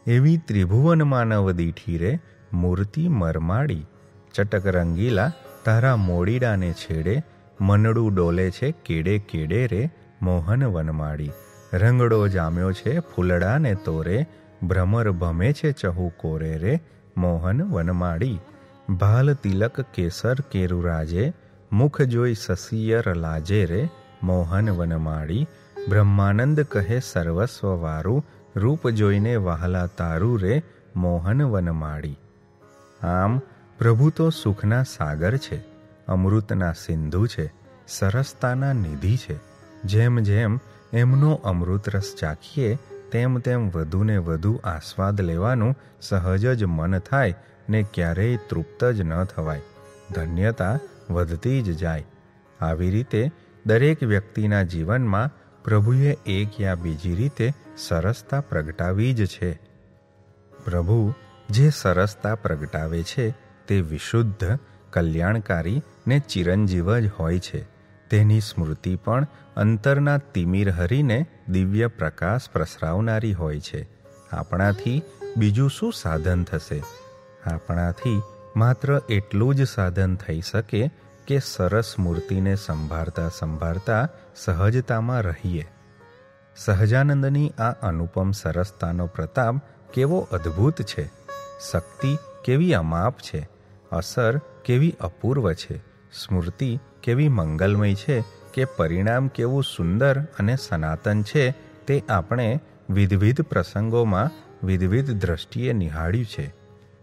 એવી ત્રિભુવન માનવ દીઠી રે મૂર્તિ મરમાળી. ચટક રંગીલા તારા મોડીડાને છેડે મનડું ડોલે છે કેડે કેડે રે મોહન વનમાળી. રંગડો જામ્યો છે ફૂલડાને તોરે ભ્રમર ભમે છે ચહુ કોરે રે મોહન વનમાળી. ભાલ તિલક કેસર કેરુરાજે મુખ જોઈ સસિયર લાજે રે મોહન વનમાળી. બ્રહ્માનંદ કહે સર્વસ્વ વારું રૂપ જોઈને વહાલા તારું રે મોહન વનમાળી. આમ પ્રભુ તો સુખના સાગર છે, અમૃતના સિંધુ છે, સરસતાના નિધિ છે. જેમ જેમ એમનો અમૃત રસ ચાખીએ તેમ તેમ વધુને વધુ આસ્વાદ લેવાનું સહજ જ મન થાય ને ક્યારેય તૃપ્ત જ ન થવાય. ધન્યતા વધતી જ જાય. આવી રીતે દરેક વ્યક્તિના જીવનમાં પ્રભુએ એક યા બીજી રીતે સરસતા પ્રગટાવી જ છે. પ્રભુ જે સરસતા પ્રગટાવે છે તે વિશુદ્ધ, કલ્યાણકારી ને ચિરંજીવ જ હોય છે. તેની સ્મૃતિ પણ અંતરના તિમિર હરીને દિવ્ય પ્રકાશ પ્રસરાવનારી હોય છે. આપણાથી બીજું શું સાધન થશે? આપણાથી માત્ર એટલું જ સાધન થઈ શકે કે સરસ મૂર્તિને સંભાળતા સંભાળતા સહજતામાં રહીએ. સહજાનંદની આ અનુપમ સરસતાનો પ્રતાપ કેવો અદ્ભુત છે! શક્તિ કેવી અમાપ છે! અસર કેવી અપૂર્વ છે! સ્મૃતિ કેવી મંગલમય છે કે પરિણામ કેવું સુંદર અને સનાતન છે તે આપણે વિવિધ પ્રસંગોમાં વિવિધ દ્રષ્ટિએ નિહાળ્યું છે.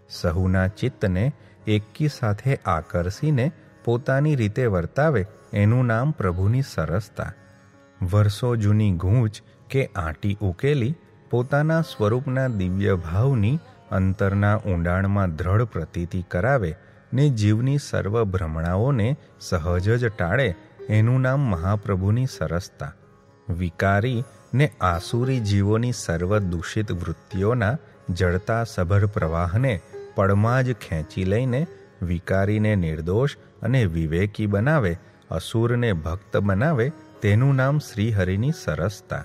સહુના ચિત્તને એકી સાથે આકર્ષીને પોતાની રીતે વર્તાવે એનું નામ પ્રભુની સરસતા. વર્ષો જૂની ગૂંચ કે આંટી ઉકેલી પોતાના સ્વરૂપના દિવ્ય ભાવની અંતરના ઊંડાણમાં દ્રઢ પ્રતીતિ કરાવે ને જીવની સર્વ ભ્રમણાઓને સહજ જ ટાળે એનું નામ મહાપ્રભુની સરસતા. વિકારી ને આસુરી જીવોની સર્વ દૂષિત વૃત્તિઓના જડતા સભર પ્રવાહને પળમાં જ ખેંચી લઈને વિકારીને નિર્દોષ અને વિવેકી બનાવે, અસુરને ભક્ત બનાવે તેનું નામ શ્રીહરિની સરસતા.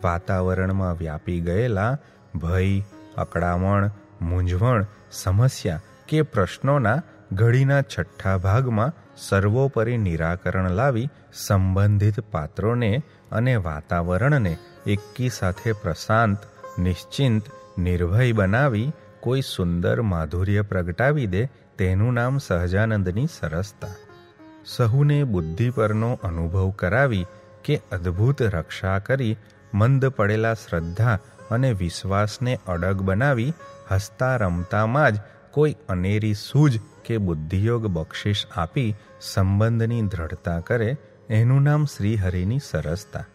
વાતાવરણમાં વ્યાપી ગયેલા ભય, અકળામણ, મૂંઝવણ, સમસ્યા કે પ્રશ્નોના ઘડીના છઠ્ઠા ભાગમાં સર્વોપરી નિરાકરણ લાવી સંબંધિત પાત્રોને અને વાતાવરણને એકી સાથે પ્રશાંત, નિશ્ચિંત, નિર્ભય બનાવી કોઈ સુંદર માધુર્ય પ્રગટાવી દે તેનું નામ સહજાનંદની સરસતા. સહુને બુદ્ધિ પરનો અનુભવ કરાવી કે અદ્ભુત રક્ષા કરી મંદ પડેલા શ્રદ્ધા અને વિશ્વાસને અડગ બનાવી હસતા રમતામાં જ કોઈ અનેરી સૂઝ કે બુદ્ધિયોગ બક્ષિસ આપી સંબંધની દ્રઢતા કરે એનું નામ શ્રીહરિની સરસતા.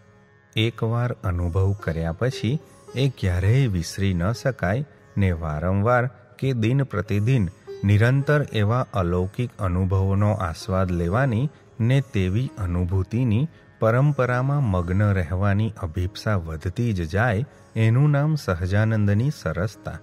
એકવાર અનુભવ કર્યા પછી એ ક્યારેય વિસરી ન શકાય ને વારંવાર કે દિન પ્રતિદિન નિરંતર એવા અલૌકિક અનુભવોનો આસ્વાદ લેવાની ને તેવી અનુભૂતિની પરંપરામાં મગ્ન રહેવાની અભિપ્સા વધતી જ જાય એનું નામ સહજાનંદની સરસતા.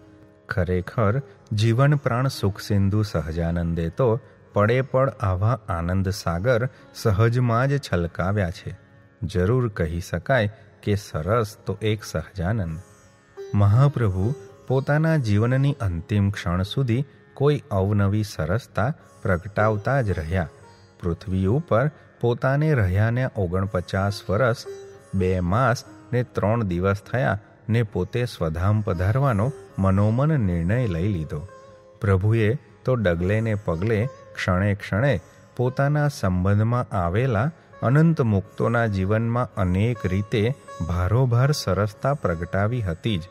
ખરેખર જીવન પ્રાણ સુખસિંધુ સહજાનંદે તો પડે પડ આવા આનંદ સાગર સહજમાં જ છલકાવ્યા છે. જરૂર કહી શકાય કે સરસ તો એક સહજાનંદ. મહાપ્રભુ પોતાના જીવનની અંતિમ ક્ષણ સુધી કોઈ અવનવી સરસતા પ્રગટાવતા જ રહ્યા. પૃથ્વી ઉપર પોતાને રહ્યાને 49 વર્ષ 2 માસ ને 3 દિવસ થયા ને પોતે સ્વધામ પધારવાનો મનોમન નિર્ણય લઈ લીધો. પ્રભુએ તો ડગલે ને પગલે ક્ષણે ક્ષણે પોતાના સંબંધમાં આવેલા અનંત મુક્તોના જીવનમાં અનેક રીતે ભારોભાર સરસતા પ્રગટાવી હતી જ.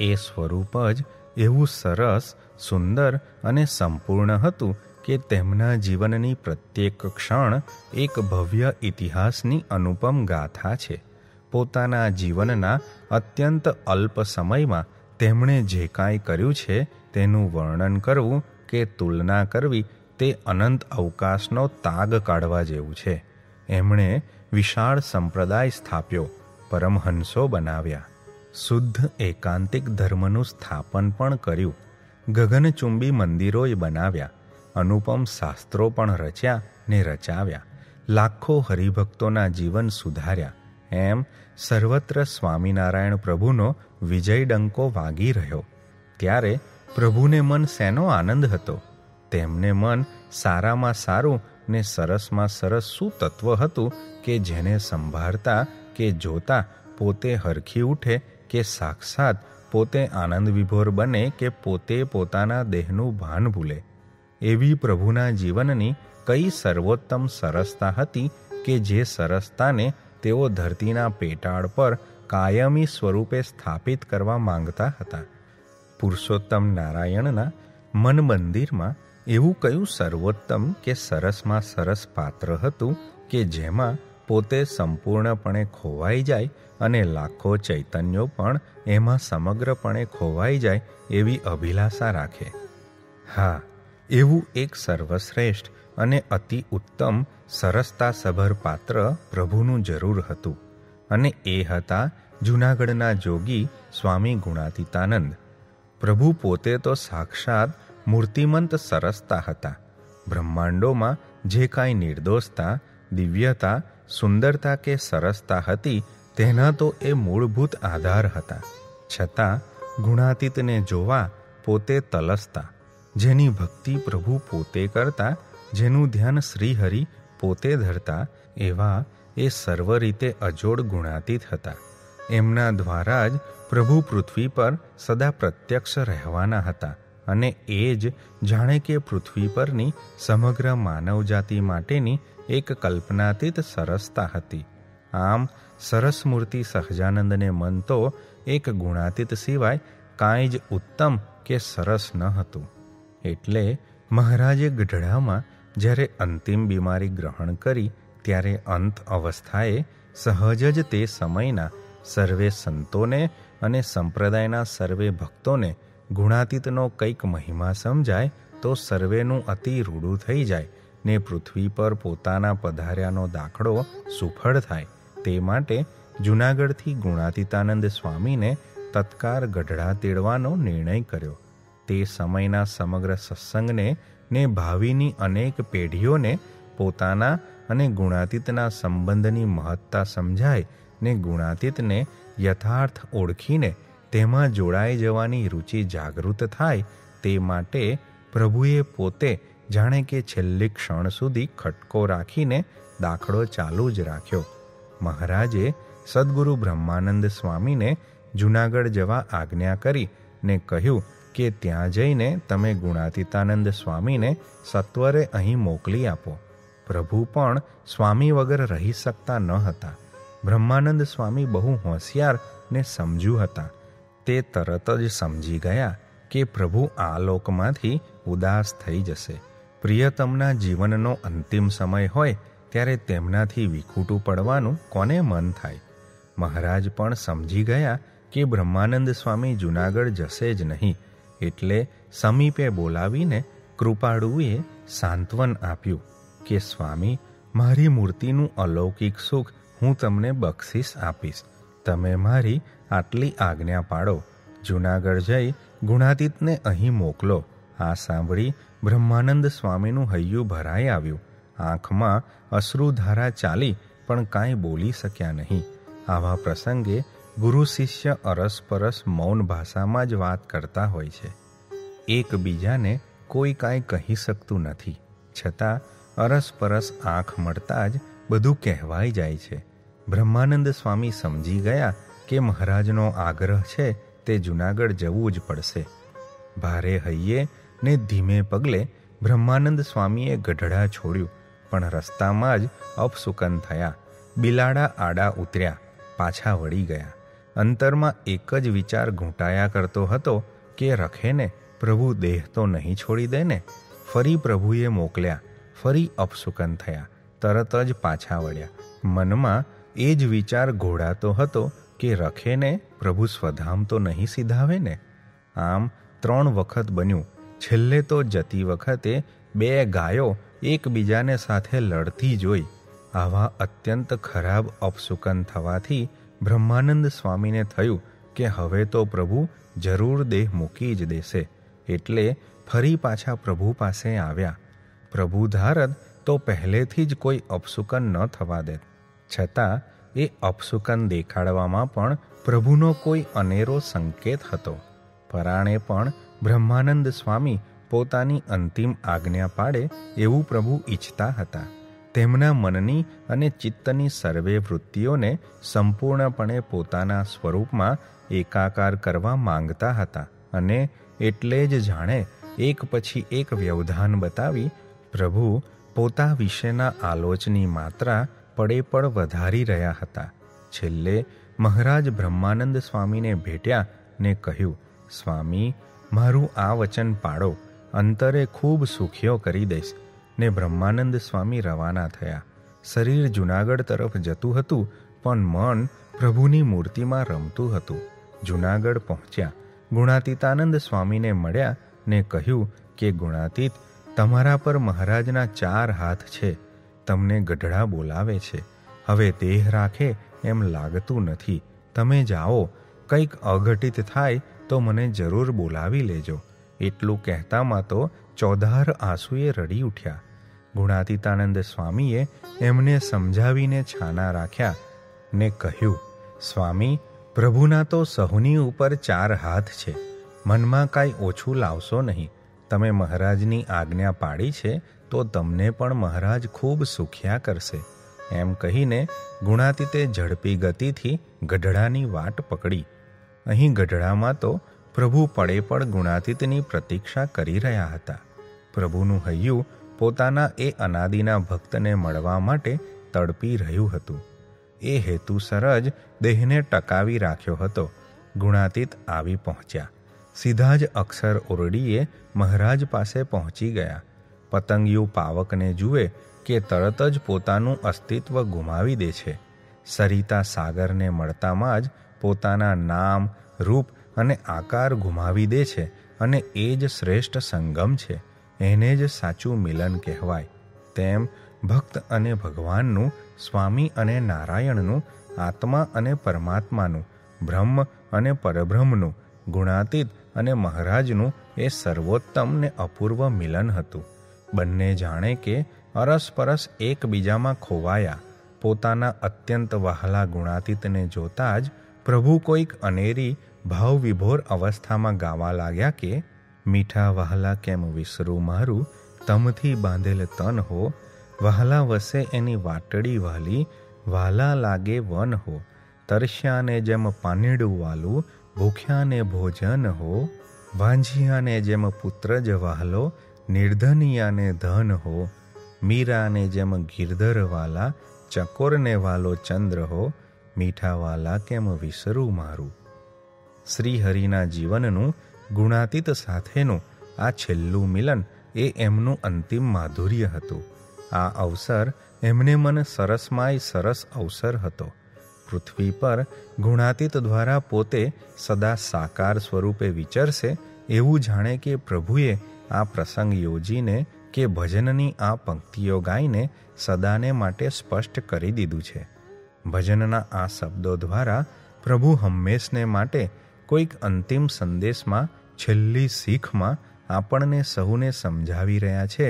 એ સ્વરૂપ જ એવું સરસ, સુંદર અને સંપૂર્ણ હતું કે તેમના જીવનની પ્રત્યેક ક્ષણ એક ભવ્ય ઇતિહાસની અનુપમ ગાથા છે. પોતાના જીવનના અત્યંત અલ્પ સમયમાં તેમણે જે કાંઈ કર્યું છે તેનું વર્ણન કરવું કે તુલના કરવી તે અનંત અવકાશનો તાગ કાઢવા જેવું છે. એમણે વિશાળ સંપ્રદાય સ્થાપ્યો, પરમહંસો બનાવ્યા, શુદ્ધ એકાંતિક ધર્મનું સ્થાપન પણ કર્યું, ગગનચુંબી મંદિરોય બનાવ્યા, અનુપમ શાસ્ત્રો પણ રચ્યા ને રચાવ્યા, લાખો હરિભક્તોના જીવન સુધાર્યા. એમ સર્વત્ર સ્વામિનારાયણ પ્રભુનો વિજય ડંકો વાગી રહ્યો. ત્યારે પ્રભુને મન શેનો આનંદ હતો? તેમને મન સારામાં સારું ને સરસમાં સરસ શું તત્વ હતું કે જેને સંભાળતા કે જોતા પોતે હરખી ઉઠે કે સાક્ષાત પોતે આનંદ વિભોર બને કે પોતે પોતાના દેહનું ભાન ભૂલે. એવી પ્રભુના જીવનની કઈ સર્વોત્તમ સરસતા હતી કે જે સરસતાને તેઓ ધરતીના પેટાળ પર કાયમી સ્વરૂપે સ્થાપિત કરવા માંગતા હતા. પુરુષોત્તમ નારાયણના મન મંદિરમાં એવું કયું સર્વોત્તમ કે સરસમાં સરસ પાત્ર હતું કે જેમાં પોતે સંપૂર્ણપણે ખોવાઈ જાય અને લાખો ચૈતન્યો પણ એમાં સમગ્રપણે ખોવાઈ જાય એવી અભિલાષા રાખે. હા, એવું એક સર્વશ્રેષ્ઠ અને અતિ ઉત્તમ સરસતા સભર પાત્ર પ્રભુનું જરૂર હતું, અને એ હતા જૂનાગઢના જોગી સ્વામી ગુણાતીતાનંદ. પ્રભુ પોતે તો સાક્ષાત મૂર્તિમંત સરસતા હતા. બ્રહ્માંડોમાં જે કાંઈ નિર્દોષતા, દિવ્યતા, સુંદરતા કે સરસતા હતી તેના તો એ મૂળભૂત આધાર હતા. છતાં ગુણાતીતને જોવા પોતે તલસતા, જેની ભક્તિ પ્રભુ પોતે કરતા, જેનું ધ્યાન શ્રીહરિ પોતે ધરતા, એવા એ સર્વ રીતે અજોડ ગુણાતીત હતા. એમના દ્વારા જ પ્રભુ પૃથ્વી પર સદા પ્રત્યક્ષ રહેવાના હતા, અને એ જ જાણે કે પૃથ્વી પરની સમગ્ર માનવજાતિ માટેની એક કલ્પનાતીત સરસતા હતી. આમ સરસ મૂર્તિ સહજાનંદને મન તો એક ગુણાતીત સિવાય કાંઈ જ ઉત્તમ કે સરસ ન હતું. એટલે મહારાજે ગઢડામાં જ્યારે અંતિમ બીમારી ગ્રહણ કરી ત્યારે અંત અવસ્થાએ સહજ જ તે સમયના સર્વે સંતોને અને સંપ્રદાયના સર્વે ભક્તોને ગુણાતીતનો કંઈક મહિમા સમજાય તો સર્વેનું અતિ રૂડું થઈ જાય ને પૃથ્વી પર પોતાના પધાર્યાનો દાખલો સુફળ થાય, તે માટે જૂનાગઢથી ગુણાતીતાનંદ સ્વામીને તત્કાર ગઢડા તેડવાનો નિર્ણય કર્યો. તે સમયના સમગ્ર સત્સંગને ને ભાવિની અનેક પેઢીઓને પોતાના અને ગુણાતીતના સંબંધની મહત્તા સમજાય ને ગુણાતીતને યથાર્થ ઓળખીને તેમાં જોડાઈ જવાની રુચિ જાગૃત થાય, તે માટે પ્રભુએ પોતે જાણે કે છેલ્લી ક્ષણ સુધી ખટકો રાખીને દાખલો ચાલુ જ રાખ્યો. મહારાજે સદ્ગુરુ બ્રહ્માનંદ સ્વામીને જૂનાગઢ જવા આજ્ઞા કરી ને કહ્યું કે ત્યાં જઈને તમે ગુણાતીતાનંદ સ્વામીને સત્વરે અહીં મોકલી આપો. પ્રભુ પણ સ્વામી વગર રહી શકતા ન હતા. બ્રહ્માનંદ સ્વામી બહુ હોશિયાર ને સમજુ હતા. તે તરત જ સમજી ગયા કે પ્રભુ આ લોકમાંથી ઉદાસ થઈ જશે. પ્રિયતમના જીવનનો અંતિમ સમય હોય ત્યારે તેમનાથી વિખૂટું પડવાનું કોને મન થાય. મહારાજ પણ સમજી ગયા કે બ્રહ્માનંદ સ્વામી જૂનાગઢ જશે જ નહીં, એટલે સમીપે બોલાવીને કૃપાળુએ સાંત્વન આપ્યું કે સ્વામી, મારી મૂર્તિનું અલૌકિક સુખ હું તમને બક્ષિસ આપીશ. તમે મારી આટલી આજ્ઞા પાડો. જૂનાગઢ જઈ ગુણાતીતને અહીં મોકલો. આ સાંભળી બ્રહ્માનંદ સ્વામીનું હૈયું ભરાઈ આવ્યું. આંખમાં અશ્રુધારા ચાલી પણ કાંઈ બોલી શક્યા નહીં. આવા પ્રસંગે ગુરુ શિષ્ય અરસપરસ મૌન ભાષામાં જ વાત કરતા હોય છે. એકબીજાને કોઈ કાંઈ કહી શકતું નથી, છતાં અરસપરસ આંખ મળતા જ બધું કહેવાઈ જાય છે. બ્રહ્માનંદ સ્વામી સમજી ગયા કે મહારાજનો આગ્રહ છે તે જૂનાગઢ જવું જ પડશે. ભારે હૈયે ને ધીમે પગલે બ્રહ્માનંદ સ્વામીએ ગઢડા છોડ્યું, પણ રસ્તામાં જ અપશુકન થયા. બિલાડા આડા ઉતર્યા, પાછા વળી ગયા. અંતરમાં એક જ વિચાર ઘૂંટાયા કરતો હતો કે રખેને પ્રભુ દેહ તો નહીં છોડી દે ને. ફરી પ્રભુએ મોકલ્યા, ફરી અપશુકન થયા, તરત જ પાછા વળ્યા. મનમાં એ જ વિચાર ઘોડાતો હતો કે રખેને પ્રભુ સ્વધામ તો નહીં સીધાવે ને. આમ 3 વખત બન્યું. છેલ્લે તો જતી વખતે 2 ગાયો એકબીજાને સાથે લડતી જોઈ. આવા અત્યંત ખરાબ અપશુકન થવાથી બ્રહ્માનંદ સ્વામીને થયું કે હવે તો પ્રભુ જરૂર દેહ મૂકી જ દેશે, એટલે ફરી પાછા પ્રભુ પાસે આવ્યા. પ્રભુ ધારત તો પહેલેથી જ કોઈ અપશુકન ન થવા દે, છતાં એ અપશુકન દેખાડવામાં પણ પ્રભુનો કોઈ અનેરો સંકેત હતો. પરાણે પણ બ્રહ્માનંદ સ્વામી પોતાની અંતિમ આજ્ઞા પાડે એવું પ્રભુ ઈચ્છતા હતા. તેમના મનની અને ચિત્તની સર્વે વૃત્તિઓને સંપૂર્ણપણે પોતાના સ્વરૂપમાં એકાકાર કરવા માંગતા હતા, અને એટલે જ જાણે એક પછી એક વ્યવધાન બતાવી પ્રભુ પોતા વિશેના આલોચની માત્રા પડે પડ વધારી રહ્યા હતા. છેલ્લે મહારાજ બ્રહ્માનંદ સ્વામીને ભેટ્યા ને કહ્યું, સ્વામી, મારું આ વચન પાડો, અંતરે ખૂબ સુખીઓ કરી દઈશ. ને બ્રહ્માનંદ સ્વામી રવાના થયા. શરીર જૂનાગઢ તરફ જતું હતું, પણ મન પ્રભુની મૂર્તિમાં રમતું હતું. જૂનાગઢ પહોંચ્યા. ગુણાતીતાનંદ સ્વામીને મળ્યા ને કહ્યું કે ગુણાતીત, તમારા પર મહારાજના 4 હાથ છે. તમને ગઢડા બોલાવે છે. હવે દેહ રાખે એમ લાગતું નથી. તમે જાઓ, કંઈક અઘટિત થાય તો મને જરૂર બોલાવી લેજો. એટલું કહેતામાં તો 14 આંસુએ રડી ઉઠ્યા. ગુણાતીતાનંદ સ્વામીએ એમને સમજાવીને છાના રાખ્યા ને કહ્યું, સ્વામી, પ્રભુના તો સહુની ઉપર 4 હાથ છે. મનમાં કાંઈ ઓછું લાવશો નહીં. તમે મહારાજની આજ્ઞા પાડી છે તો તમને પણ મહારાજ ખૂબ સુખ્યા કરશે. એમ કહીને ગુણાતીતે ઝડપી ગતિથી ગઢડાની વાટ પકડી. અહીં ગઢડામાં તો પ્રભુ પડે પડ ગુણાતીતની પ્રતીક્ષા કરી રહ્યા હતા. પ્રભુનું હૈયું પોતાના એ અનાદિના ભક્તને મળવા માટે તડપી રહ્યું હતું. એ હેતુસર જ દેહને ટકાવી રાખ્યો હતો. ગુણાતીત આવી પહોંચ્યા. સીધા જ અક્ષર ઓરડીએ મહારાજ પાસે પહોંચી ગયા. પતંગિયું પાવકને જુએ કે તરત જ પોતાનું અસ્તિત્વ ગુમાવી દે છે. સરિતા સાગરને મળતામાં જ પોતાના નામ, રૂપ અને આકાર ગુમાવી દે છે, અને એ જ શ્રેષ્ઠ સંગમ છે. એને જ સાચું મિલન કહેવાય. તેમ ભક્ત અને ભગવાનનું, સ્વામી અને નારાયણનું, આત્મા અને પરમાત્માનું, બ્રહ્મ અને પરબ્રહ્મનું, ગુણાતીત અને મહારાજનું એ સર્વોત્તમ ને અપૂર્વ મિલન હતું. બંને જાણે કે અરસપરસ એકબીજામાં ખોવાયા. પોતાના અત્યંત વહાલા ગુણાતીતને જોતા જ પ્રભુ કોઈક અનેરી ભાવવિભોર અવસ્થામાં ગાવા લાગ્યા કે મીઠા વહાલા કેમ વિસરું મારું, તમથી બાંધેલ તન હો, વહાલા વસે એની વાટડી વાલી, વાલા લાગે વન હો, તરસ્યાને જેમ પાનીડું વાલું, ભૂખ્યાને ભોજન હો, વાંઝિયાને જેમ પુત્ર જ વહાલો, નિર્ધનિયાને ધન હો, મીરાને જેમ ગિરધર વાલા, ચકોરને વાલો ચંદ્ર હો, મીઠા વાલા કેમ વિસરું મારું. શ્રીહરિના જીવનનું ગુણાતીત સાથેનું આ છેલ્લું મિલન એ એમનું અંતિમ માધુર્ય હતું. આ અવસર એમને મન સરસમાય સરસ અવસર હતો. પૃથ્વી પર ગુણાતીત દ્વારા પોતે સદા સાકાર સ્વરૂપે વિચરશે એવું જાણે કે પ્રભુએ આ પ્રસંગ યોજીને કે ભજનની આ પંક્તિઓ ગાઈને સદાને માટે સ્પષ્ટ કરી દીધું છે. ભજનના આ શબ્દો દ્વારા પ્રભુ હંમેશને માટે કોઈક અંતિમ સંદેશમાં, છેલ્લી શીખમાં આપણને સહુને સમજાવી રહ્યા છે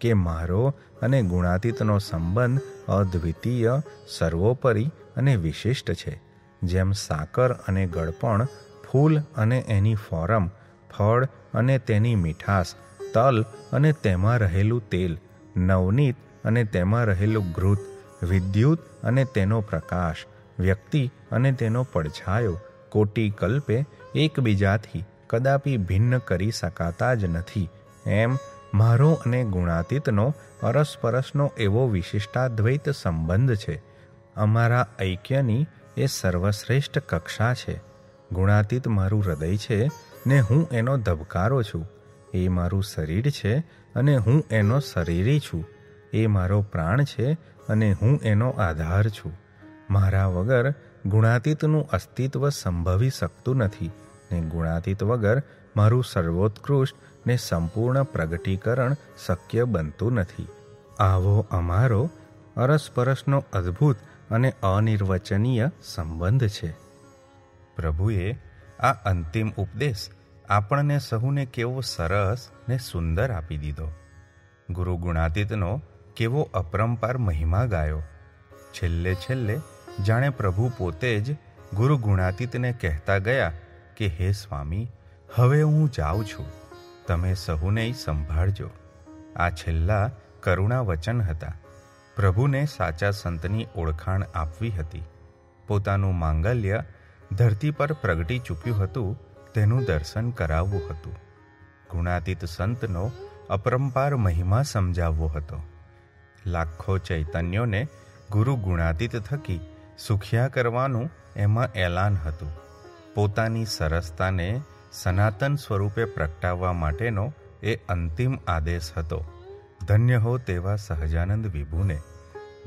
કે મારો અને ગુણાતીતનો સંબંધ અદ્વિતીય, સર્વોપરી અને વિશિષ્ટ છે. જેમ સાકર અને ગળપણ, ફૂલ અને એની ફોરમ, ફળ અને તેની મીઠાશ, તલ અને તેમાં રહેલું તેલ, નવનીત અને તેમાં રહેલું ઘૃત, વિદ્યુત અને તેનો પ્રકાશ, વ્યક્તિ અને તેનો પડછાયો કોટી કલ્પે એકબીજાથી કદાપી ભિન્ન કરી શકાતા જ નથી. એમ મારો અને ગુણાતીતનો અરસપરસનો એવો વિશિષ્ટાદ્વૈત સંબંધ છે. અમારા ઐક્યની એ સર્વશ્રેષ્ઠ કક્ષા છે. ગુણાતીત મારું હૃદય છે ને હું એનો ધબકારો છું. એ મારું શરીર છે અને હું એનો શરીરી છું. એ મારો પ્રાણ છે અને હું એનો આધાર છું. મારા વગર ગુણાતીતનું અસ્તિત્વ સંભવી શકતું નથી ને ગુણાતીત વગર મારું સર્વોત્કૃષ્ટ ને સંપૂર્ણ પ્રગટીકરણ શક્ય બનતું નથી. આવો અમારો અરસપરસનો અદ્ભુત અને અનિર્વચનીય સંબંધ છે. પ્રભુએ આ અંતિમ ઉપદેશ આપણને સહુને કેવો સરસ ને સુંદર આપી દીધો. ગુરુ ગુણાતીતનો કેવો અપરંપાર મહિમા ગાયો. છેલ્લે છેલ્લે જાણે પ્રભુ પોતે જ ગુરુ ગુણાતીતને કહેતા ગયા કે હે સ્વામી, હવે હું જાઉં છું, તમે સહુને સંભાળજો. આ છેલ્લા કરુણા વચન હતા. પ્રભુને સાચા સંતની ઓળખાણ આપવી હતી. પોતાનું માંગલ્ય ધરતી પર પ્રગટી ચૂક્યું હતું તેનું દર્શન કરાવવું હતું. ગુણાતીત સંતનો અપરંપાર મહિમા સમજાવવો હતો. લાખો ચૈતન્યોને ગુરુ ગુણાતીત થકી સુખિયા કરવાનું એમાં એલાન હતું. પોતાની સરસતાને સનાતન સ્વરૂપે પ્રગટાવવા માટેનો એ અંતિમ આદેશ હતો. ધન્ય હો તેવા સહજાનંદ વિભુને,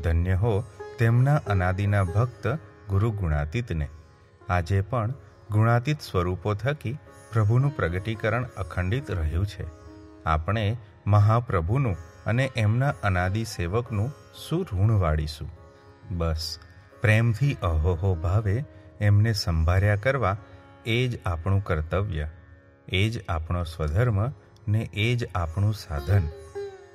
ધન્ય હો તેમના અનાદિના ભક્ત ગુરુ ગુણાતીતને. આજે પણ ગુણાતીત સ્વરૂપો થકી પ્રભુનું પ્રગટીકરણ અખંડિત રહ્યું છે. આપણે મહાપ્રભુનું અને એમના અનાદિ સેવકનું શું ઋણ વાળીશું? બસ પ્રેમથી અહોહો ભાવે એમને સંભાળ્યા કરવા એ જ આપણું કર્તવ્ય, એ જ આપણો સ્વધર્મ ને એ જ આપણું સાધન.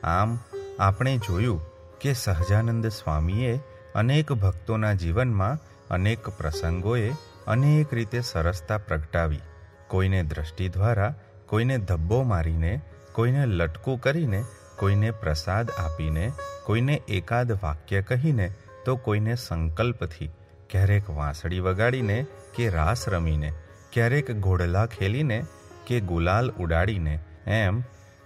આમ આપણે જોયું કે સહજાનંદ સ્વામીએ અનેક ભક્તોના જીવનમાં અનેક પ્રસંગોએ અનેક રીતે સરસતા પ્રગટાવી. કોઈને દ્રષ્ટિ દ્વારા, કોઈને ધબ્બો મારીને, કોઈને લટકું કરીને, કોઈને પ્રસાદ આપીને, કોઈને એકાદ વાક્ય કહીને, તો કોઈને સંકલ્પથી, ક્યારેક વાંસળી વગાડીને કે રાસ રમીને, ક્યારેક ઘોડલા ખેલીને કે ગુલાલ ઉડાડીને, એમ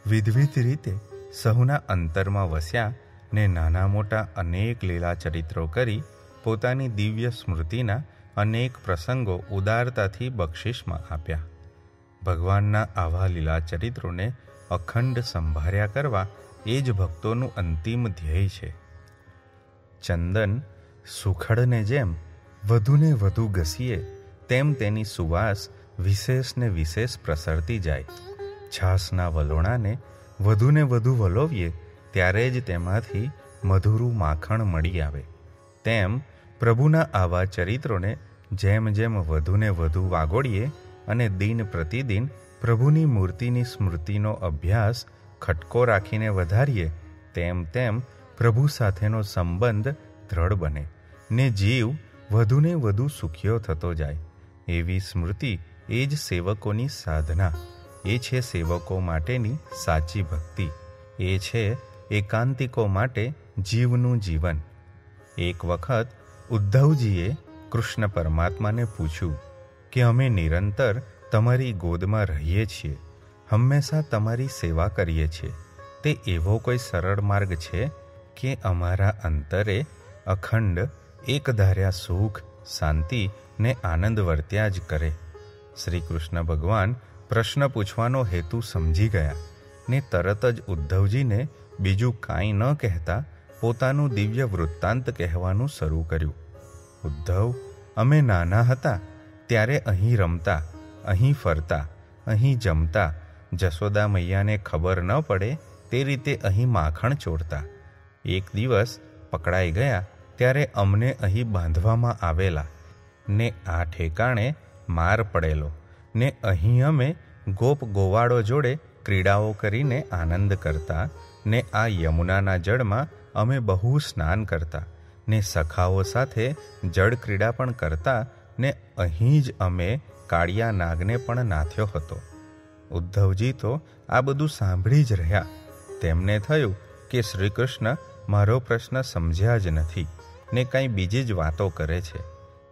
વિધવિધ રીતે સહુના અંતરમાં વસ્યા ને નાના મોટા અનેક લીલા ચરિત્રો કરી પોતાની દિવ્ય સ્મૃતિના અનેક પ્રસંગો ઉદારતાથી બક્ષિસમાં આપ્યા. ભગવાનના આવા લીલા ચરિત્રોને અખંડ સંભાળ્યા કરવા એ જ ભક્તોનું અંતિમ ધ્યેય છે. ચંદન સુખડને જેમ વધુને વધુ ઘસીએ તેમ તેની સુવાસ વિશેષ ને વિશેષ પ્રસરતી જાય. છાસના વલોણાને વધુને વધુ વલોવીએ ત્યારે જ તેમાંથી મધુરું માખણ મળી આવે. તેમ પ્રભુના આવા ચરિત્રોને જેમ જેમ વધુને વધુ વાગોળીએ અને દિન પ્રતિદિન પ્રભુની મૂર્તિની સ્મૃતિનો અભ્યાસ ખટકો રાખીને વધારીએ તેમ તેમ પ્રભુ સાથેનો સંબંધ દ્રઢ બને ને જીવ વધુને વધુ સુખીઓ થતો જાય. એવી સ્મૃતિ એ જ સેવકોની સાધના, એ છે સેવકો માટેની સાચી ભક્તિ, એ છે એકાંતિકો માટે જીવનું જીવન. એક વખત ઉદ્ધવજીએ કૃષ્ણ પરમાત્માને પૂછ્યું કે અમે નિરંતર તમારી ગોદમાં રહીએ છીએ, હંમેશા તમારી સેવા કરીએ છીએ, તે એવો કોઈ સરળ માર્ગ છે કે અમારા અંતરે અખંડ એકધાર્યા સુખ, શાંતિ ને આનંદ વર્ત્યા જ કરે? શ્રી કૃષ્ણ ભગવાન પ્રશ્ન પૂછવાનો હેતુ સમજી ગયા ને તરત જ ઉદ્ધવજીને બીજું કાંઈ ન કહેતા પોતાનું દિવ્ય વૃત્તાંત કહેવાનું શરૂ કર્યું. ઉદ્ધવ, અમે નાના હતા ત્યારે અહીં રમતા, અહીં ફરતા, અહીં જમતા, જશોદા મૈયાને ખબર ન પડે તે રીતે અહીં માખણ ચોરતા. એક દિવસ પકડાઈ ગયા ત્યારે અમને અહીં બાંધવામાં આવેલા ને આ ઠેકાણે માર પડેલો ને અહીં અમે ગોપ ગોવાળો જોડે ક્રીડાઓ કરીને આનંદ કરતા ને આ યમુનાના જળમાં અમે બહુ સ્નાન કરતા ને સખાઓ સાથે જળ ક્રીડા પણ કરતા ને અહીં જ અમે કાળિયા નાગને પણ નાથ્યો હતો. ઉદ્ધવજી તો આ બધું સાંભળી જ રહ્યા. તેમને થયું કે શ્રી કૃષ્ણ મારો પ્રશ્ન સમજ્યા જ નથી ને કંઈ બીજી જ વાતો કરે છે.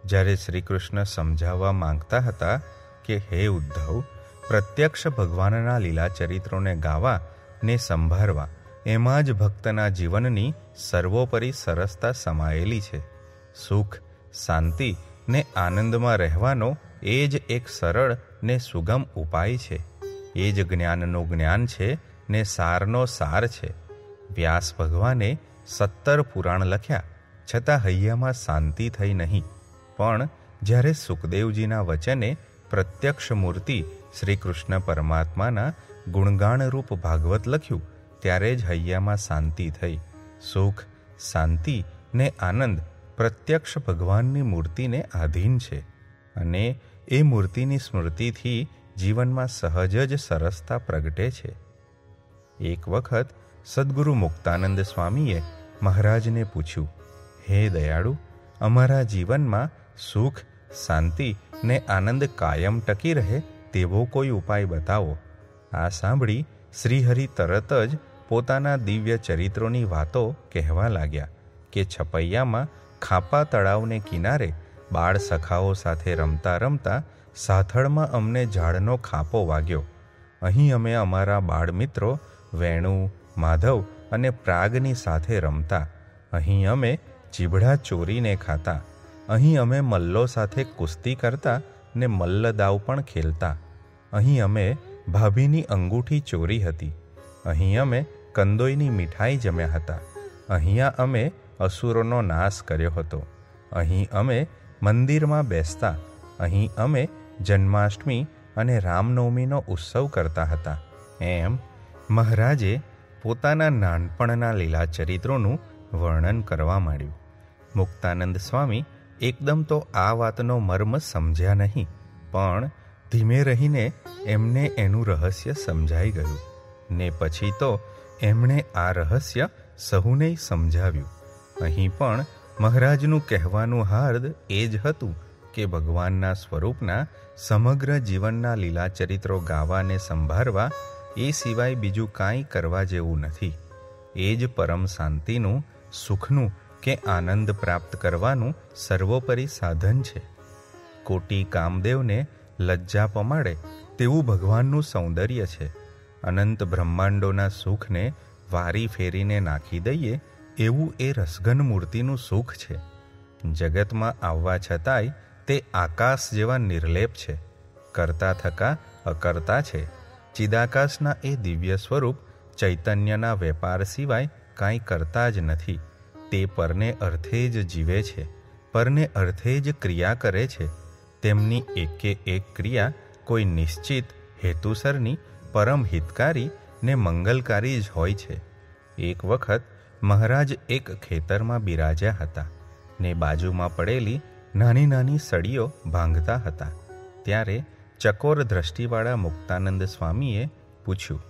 જ્યારે શ્રી કૃષ્ણ સમજાવવા માંગતા હતા કે હે ઉદ્ધવ, પ્રત્યક્ષ ભગવાનના લીલા ચરિત્રોને ગાવા ને સંભાળવા એમાં જ ભક્તના જીવનની સર્વોપરી સરસતા સમાયેલી છે. સુખ, શાંતિ ને આનંદમાં રહેવાનો એ જ એક સરળ ને સુગમ ઉપાય છે. એ જ જ્ઞાનનું જ્ઞાન છે ને સારનો સાર છે. વ્યાસ ભગવાને 17 પુરાણ લખ્યા, છતાં હૈયામાં શાંતિ થઈ નહીં. પણ જ્યારે સુખદેવજીના વચને પ્રત્યક્ષ મૂર્તિ શ્રી કૃષ્ણ પરમાત્માના ગુણગાનરૂપ ભાગવત લખ્યું, ત્યારે જ હૈયામાં શાંતિ થઈ. સુખ, શાંતિ ને આનંદ પ્રત્યક્ષ ભગવાનની મૂર્તિને આધીન છે અને એ મૂર્તિની સ્મૃતિથી જીવનમાં સહજ જ સરસતા પ્રગટે છે. એક વખત સદ્ગુરુ મુક્તાનંદ સ્વામીએ મહારાજને પૂછ્યું, હે દયાળુ, અમારા જીવનમાં સુખ, શાંતિ ને આનંદ કાયમ ટકી રહે તેવો કોઈ ઉપાય બતાવો. આ સાંભળી શ્રીહરિ તરત જ પોતાના દિવ્ય ચરિત્રોની વાતો કહેવા લાગ્યા કે છપૈયામાં ખાપા તળાવને કિનારે બાળ સખાઓ સાથે રમતા રમતા સાથળમાં અમને ઝાડનો ખાપો વાગ્યો. અહીં અમે અમારા બાળ મિત્રો વેણુ, માધવ અને પ્રાગની સાથે રમતા. અહીં અમે ચીભડા ચોરીને ખાતા. અહીં અમે મલ્લો સાથે કુસ્તી કરતા ને મલ્લદાવ પણ ખેલતા. અહીં અમે ભાભીની અંગૂઠી ચોરી હતી. અહીં અમે કંદોઈની મીઠાઈ જમ્યા હતા. અહીંયા અમે અસુરોનો નાશ કર્યો હતો. અહીં અમે મંદિરમાં બેસતા. અહીં અમે જન્માષ્ટમી અને રામનવમીનો ઉત્સવ કરતા હતા. એમ મહારાજે પોતાના નાનપણના લીલા ચરિત્રોનું વર્ણન કરવા માંડ્યું. મુક્તાનંદ સ્વામી એકદમ તો આ વાતનો મર્મ સમજ્યા નહીં, પણ ધીમે રહીને એમને એનું રહસ્ય સમજાઈ ગયું ને પછી તો એમણે આ રહસ્ય સહુને સમજાવ્યું. અહીં પણ મહારાજનું કહેવાનું હાર્દ એ જ હતું કે ભગવાનના સ્વરૂપના સમગ્ર જીવનના લીલા ચરિત્રો ગાવાને સંભાળવા એ સિવાય બીજું કાંઈ કરવા જેવું નથી. એ જ પરમ શાંતિનું, સુખનું કે આનંદ પ્રાપ્ત કરવાનું સર્વોપરી સાધન છે. કોટી કામદેવને લજ્જા પમાડે તેવું ભગવાનનું સૌંદર્ય છે. અનંત બ્રહ્માંડોના સુખને વારી ફેરીને નાખી દઈએ એવું એ રસઘન મૂર્તિનું સુખ છે. જગતમાં આવવા છતાંય તે આકાશ જેવા નિર્લેપ છે. કરતા થકા અકર્તા છે. ચિદાકાશના એ દિવ્ય સ્વરૂપ ચૈતન્યના વેપાર સિવાય કાંઈ કરતા જ નથી. તે પરને અર્થે જ જીવે છે, પરને અર્થે જ ક્રિયા કરે છે. તેમની એકે એક ક્રિયા કોઈ નિશ્ચિત હેતુસરની, પરમ હિતકારી ને મંગલકારી જ હોય છે. એક વખત મહારાજ એક ખેતરમાં બિરાજ્યા હતા ને બાજુમાં પડેલી નાની નાની સળીઓ ભાંગતા હતા. ત્યારે ચકોર દ્રષ્ટિવાળા મુક્તાનંદ સ્વામીએ પૂછ્યું,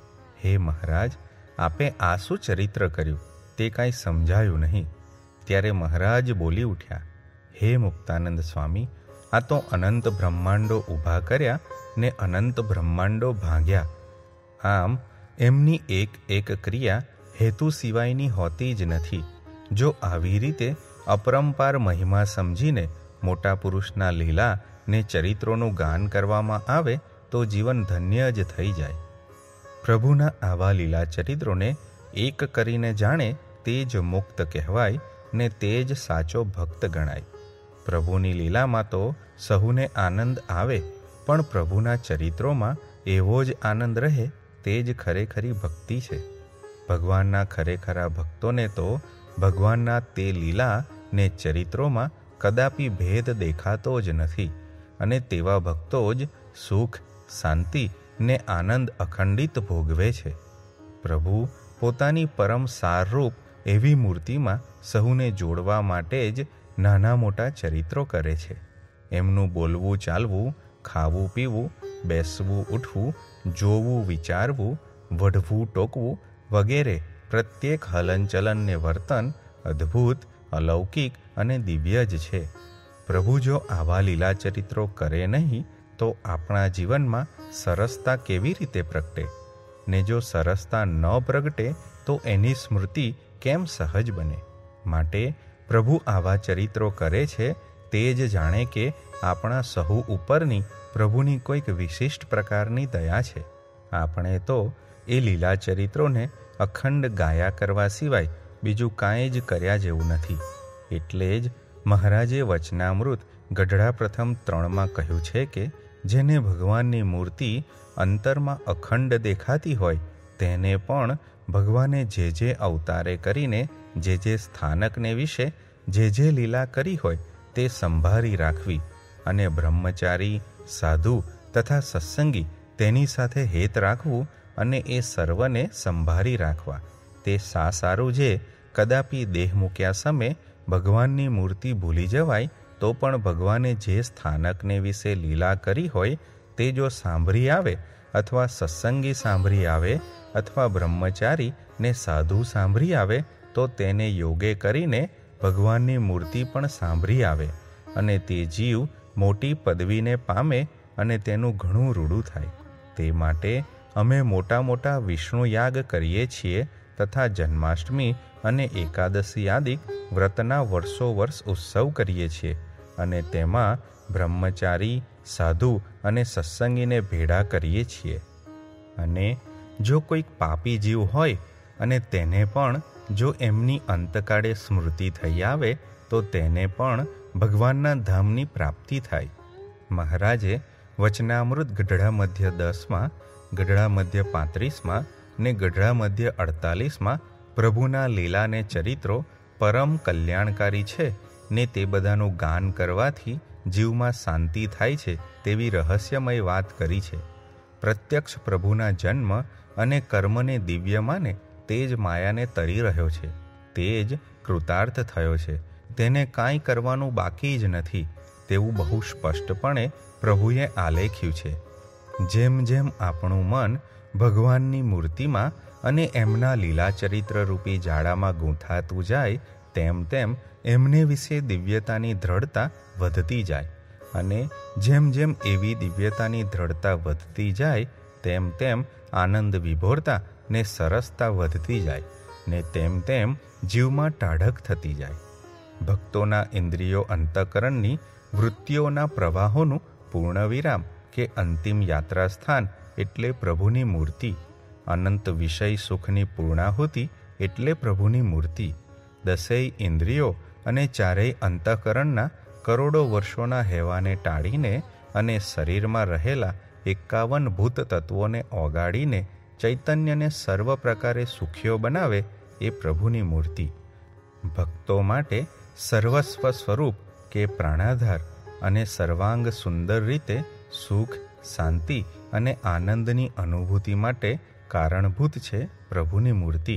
હે મહારાજ, આપે આ શું ચરિત્ર કર્યું તે કાંઈ સમજાયું નહીં. ત્યારે મહારાજ બોલી ઉઠ્યા, હે મુક્તાનંદ સ્વામી, આ તો અનંત બ્રહ્માંડો ઊભા કર્યા ને અનંત બ્રહ્માંડો ભાંગ્યા. આમ એમની એક એક ક્રિયા હેતુ સિવાયની હોતી જ નથી. જો આવી રીતે અપરંપાર મહિમા સમજીને મોટા પુરુષના લીલા ને ચરિત્રોનું ગાન કરવામાં આવે તો જીવન ધન્ય જ થઈ જાય. પ્રભુના આવા લીલા ચરિત્રોને એક કરીને જાણે તે જ મુક્ત કહેવાય ને તે જ સાચો ભક્ત ગણાય. પ્રભુની લીલામાં તો સહુને આનંદ આવે, પણ પ્રભુના ચરિત્રોમાં એવો જ આનંદ રહે તે જ ખરેખરી ભક્તિ છે. ભગવાનના ખરેખરા ભક્તોને તો ભગવાનના તે લીલા ને ચરિત્રોમાં કદાપી ભેદ દેખાતો જ નથી અને તેવા ભક્તો જ સુખ, શાંતિ ને આનંદ અખંડિત ભોગવે છે. પ્રભુ પોતાની પરમ સારરૂપ એવી મૂર્તિમાં સહુને જોડવા માટે જ નાના મોટા ચરિત્રો કરે છે. એમનું બોલવું ચાલવું, ખાવું પીવું, બેસવું ઉઠવું, જોવું વિચારવું, વઢવું ટોકવું વગેરે પ્રત્યેક હલનચલન ને વર્તન અદ્ભુત, અલૌકિક અને દિવ્ય જ છે. પ્રભુ જો આવા લીલા ચરિત્રો કરે નહીં તો આપણા જીવનમાં સરસતા કેવી રીતે પ્રગટે? ને જો સરસતા ન પ્રગટે તો એની સ્મૃતિ કેમ સહજ બને? માટે પ્રભુ આવા ચરિત્રો કરે છે તે જ જાણે કે આપણા સહુ ઉપરની પ્રભુની કોઈક વિશિષ્ટ પ્રકારની દયા છે. આપણે તો એ લીલા ચરિત્રોને અખંડ ગાયા કરવા સિવાય બીજું કાંઈ જ કર્યા જેવું નથી. એટલે જ મહારાજે વચનામૃત ગઢડા પ્રથમ 3માં કહ્યું છે કે જેને ભગવાનની મૂર્તિ અંતરમાં અખંડ દેખાતી હોય તેને પણ ભગવાને જે અવતારે કરીને જે સ્થાનકને વિશે જે લીલા કરી હોય તે સંભાળી રાખવી અને બ્રહ્મચારી, સાધુ તથા સત્સંગી તેની સાથે હેત રાખવું અને એ સર્વને સંભાળી રાખવા. તે સારું જે કદાપી દેહ મૂક્યા સમયે ભગવાનની મૂર્તિ ભૂલી જવાય તો પણ ભગવાને જે સ્થાનકને વિશે લીલા કરી હોય તે જો સાંભળી આવે અથવા સત્સંગી સાંભળી આવે અથવા બ્રહ્મચારી ને સાધુ સાંભળી આવે તો તેને યોગે કરીને ભગવાનની મૂર્તિ પણ સાંભળી આવે અને તે જીવ મોટી પદવીને પામે અને તેનું ઘણું રૂડું થાય. તે માટે અમે મોટા વિષ્ણુ યાગ કરીએ છીએ તથા જન્માષ્ટમી અને એકાદશી આદિક વ્રતના વર્ષોવર્ષ ઉત્સવ કરીએ છીએ અને તેમાં બ્રહ્મચારી, સાધુ અને સત્સંગીને ભેળા કરીએ છીએ. અને જો કોઈક પાપી જીવ હોય અને તેને પણ જો એમની અંતકાળે સ્મૃતિ થઈ આવે તો તેને પણ ભગવાનના ધામની પ્રાપ્તિ થાય. મહારાજે વચનામૃત ગઢડા મધ્ય 10માં, ગઢડા મધ્ય 35માં ને ગઢડા મધ્ય 48માં પ્રભુના લીલાને ચરિત્રો પરમ કલ્યાણકારી છે ને તે બધાનું ગાન કરવાથી જીવમાં શાંતિ થાય છે તેવી રહસ્યમય વાત કરી છે. પ્રત્યક્ષ પ્રભુના જન્મ અને કર્મને દિવ્ય માને તે જ માયાને તરી રહ્યો છે, તે જ કૃતાર્થ થયો છે, તેને કાંઈ કરવાનું બાકી જ નથી તેવું બહુ સ્પષ્ટપણે પ્રભુએ આલેખ્યું છે. જેમ જેમ આપણું મન ભગવાનની મૂર્તિમાં અને એમના લીલા ચરિત્ર રૂપી જાળામાં ગૂંથાતું જાય તેમ તેમ એમને વિશે દિવ્યતાની દ્રઢતા વધતી જાય અને જેમ જેમ એવી દિવ્યતાની દ્રઢતા વધતી જાય તેમ તેમ આનંદ વિભોરતા ને સરસતા વધતી જાય ને તેમ તેમ જીવમાં ટાઢક થતી જાય. ભક્તોના ઇન્દ્રિયો અંતઃકરણની વૃત્તિઓના પ્રવાહોનું પૂર્ણ વિરામ કે અંતિમ યાત્રા સ્થાન એટલે પ્રભુની મૂર્તિ. અનંત વિષય સુખની પૂર્ણાહુતિ એટલે પ્રભુની મૂર્તિ. દસેય ઇન્દ્રિયો અને ચારેય અંતઃકરણના કરોડો વર્ષોના હેવાને ટાળીને અને શરીરમાં રહેલા 51 ભૂત તત્વોને ઓગાળીને ચૈતન્યને સર્વ પ્રકારે સુખ્યો બનાવે એ પ્રભુની મૂર્તિ. ભક્તો માટે સર્વસ્વ સ્વરૂપ કે પ્રાણાધાર અને સર્વાંગ સુંદર રીતે સુખ, શાંતિ અને આનંદની અનુભૂતિ માટે કારણભૂત છે પ્રભુની મૂર્તિ.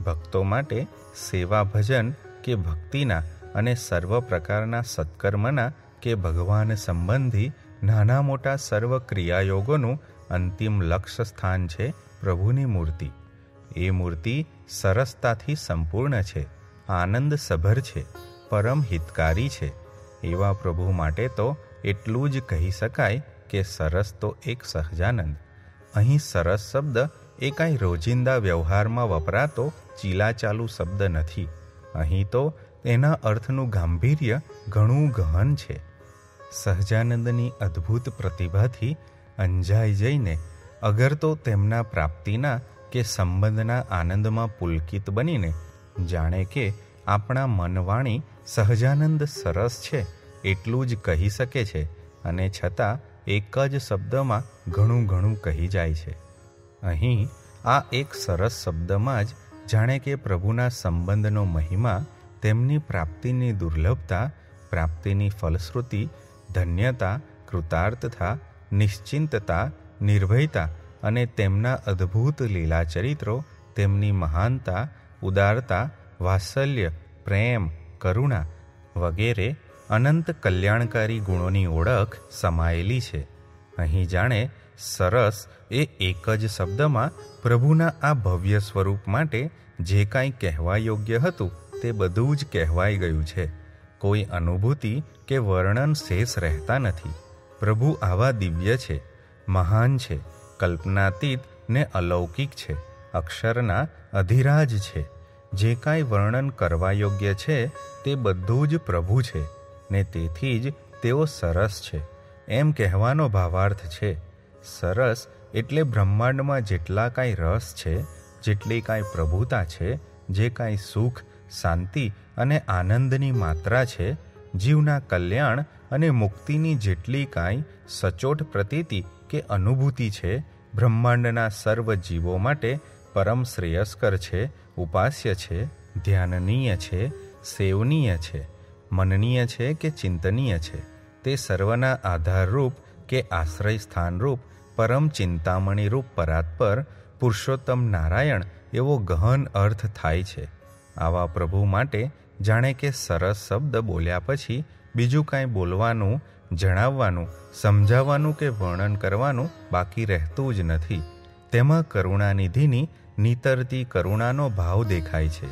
ભક્તો માટે સેવા ભજન કે ભક્તિના અને સર્વ પ્રકારના સત્કર્મના કે ભગવાન સંબંધી નાના મોટા સર્વ ક્રિયાયોગોનું અંતિમ લક્ષ્ય સ્થાન છે પ્રભુની મૂર્તિ. એ મૂર્તિ સરસતાથી સંપૂર્ણ છે, આનંદ સભર છે, પરમ હિતકારી છે. એવા પ્રભુ માટે તો એટલું જ કહી શકાય કે સરસ તો એક સહજાનંદ. અહીં સરસ શબ્દ એ કાંઈ રોજિંદા વ્યવહારમાં વપરાતો ચીલાચાલુ શબ્દ નથી. અહીં તો એના અર્થનું ગાંભીર્ય ઘણું ગહન છે. સહજાનંદની અદ્ભુત પ્રતિભાથી અંજાઈ જઈને અગર તો તેમના પ્રાપ્તિના કે સંબંધના આનંદમાં પુલકિત બનીને જાણે કે આપણા મનવાણી સહજાનંદ સરસ છે એટલું જ કહી શકે છે અને છતાં એક જ શબ્દમાં ઘણું કહી જાય છે. અહીં આ એક સરસ શબ્દમાં જ જાણે કે પ્રભુના સંબંધનો મહિમા, તેમની પ્રાપ્તિની દુર્લભતા, પ્રાપ્તિની ફલશ્રુતિ, ધન્યતા, કૃતાર્થતા, નિશ્ચિંતતા, નિર્ભયતા અને તેમના અદ્ભુત લીલા ચરિત્રો, તેમની મહાનતા, ઉદારતા, વાત્સલ્ય, પ્રેમ, કરુણા વગેરે અનંત કલ્યાણકારી ગુણોની ઓળખ સમાયેલી છે. અહીં જાણે સરસ એ એક જ શબ્દમાં પ્રભુના આ ભવ્ય સ્વરૂપ માટે જે કાંઈ કહેવા યોગ્ય હતું તે બધું જ કહેવાઈ ગયું છે. કોઈ અનુભૂતિ કે વર્ણન શેષ રહેતા નથી. પ્રભુ આવા દિવ્ય છે, મહાન છે, કલ્પનાતીત ને અલૌકિક છે, અક્ષરના અધિરાજ છે. જે કાંઈ વર્ણન કરવા યોગ્ય છે તે બધું જ પ્રભુ છે ને તેથી જ તેઓ સરસ છે એમ કહેવાનો ભાવાર્થ છે. સરસ એટલે બ્રહ્માંડમાં જેટલા કાંઈ રસ છે, જેટલી કાંઈ પ્રભુતા છે, જે કાંઈ સુખ, શાંતિ અને આનંદની માત્રા છે, જીવના કલ્યાણ અને મુક્તિની જેટલી કાંઈ સચોટ પ્રતીતિ કે અનુભૂતિ છે, બ્રહ્માંડના સર્વ જીવો માટે પરમ શ્રેયસ્કર છે, ઉપાસ્ય છે, ધ્યાનનીય છે, સેવનીય છે, મનનીય છે કે ચિંતનીય છે, તે સર્વના આધારરૂપ કે આશ્રય સ્થાનરૂપ પરમ ચિંતામણીરૂપ પરાત્પર પુરુષોત્તમ નારાયણ એવો ગહન અર્થ થાય છે. આવા પ્રભુ માટે જાણે કે સરસ શબ્દ બોલ્યા પછી બીજું કાંઈ બોલવાનું, જણાવવાનું, સમજાવવાનું કે વર્ણન કરવાનું બાકી રહેતું જ નથી. તેમાં કરુણાનિધિની નીતરતી કરુણાનો ભાવ દેખાય છે.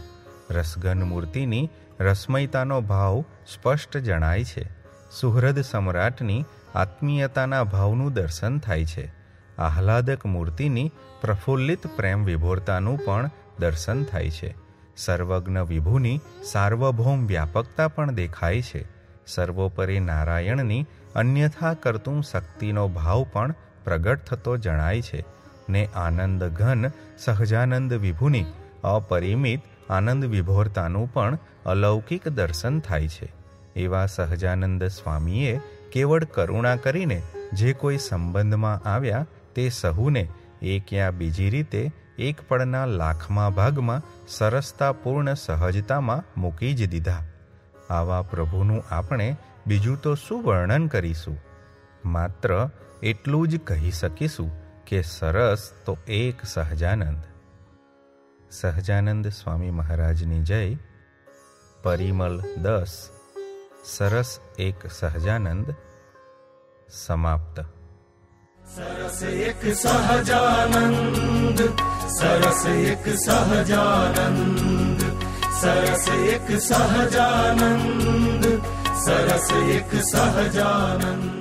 રસઘન મૂર્તિની રસમયતાનો ભાવ સ્પષ્ટ જણાય છે. સુહૃદ સમ્રાટની આત્મીયતાના ભાવનું દર્શન થાય છે. આહલાદક મૂર્તિની પ્રફુલ્લિત પ્રેમ વિભોરતાનું પણ દર્શન થાય છે. સર્વજ્ઞ વિભુની સાર્વભૌમ વ્યાપકતા પણ દેખાય છે. સર્વોપરી નારાયણની અન્યથા કરતું શક્તિનો ભાવ પણ પ્રગટ થતો જણાય છે ને આનંદ ઘન સહજાનંદ વિભુની અપરિમિત આનંદ વિભોરતાનું પણ અલૌકિક દર્શન થાય છે. એવા સહજાનંદ સ્વામીએ કેવળ કરુણા કરીને જે કોઈ સંબંધમાં આવ્યા તે સહુને એક યા બીજી રીતે એક પળના લાખમાં ભાગમાં સરસતાપૂર્ણ સહજતામાં મૂકી જ દીધા. આવા પ્રભુનું આપણે બીજું તો શું વર્ણન કરીશું? માત્ર એટલું જ કહી શકીશું કે સરસ તો એક સહજાનંદ. સહજાનંદ સ્વામી મહારાજની જય. પરિમલ 10 સરસ એક સહજાનંદ સમાપ્ત. સરસ એક સહજાનંદ, સરસ એક સહજાનંદ, સરસ એક સહજાનંદ, સરસ એક સહજાનંદ.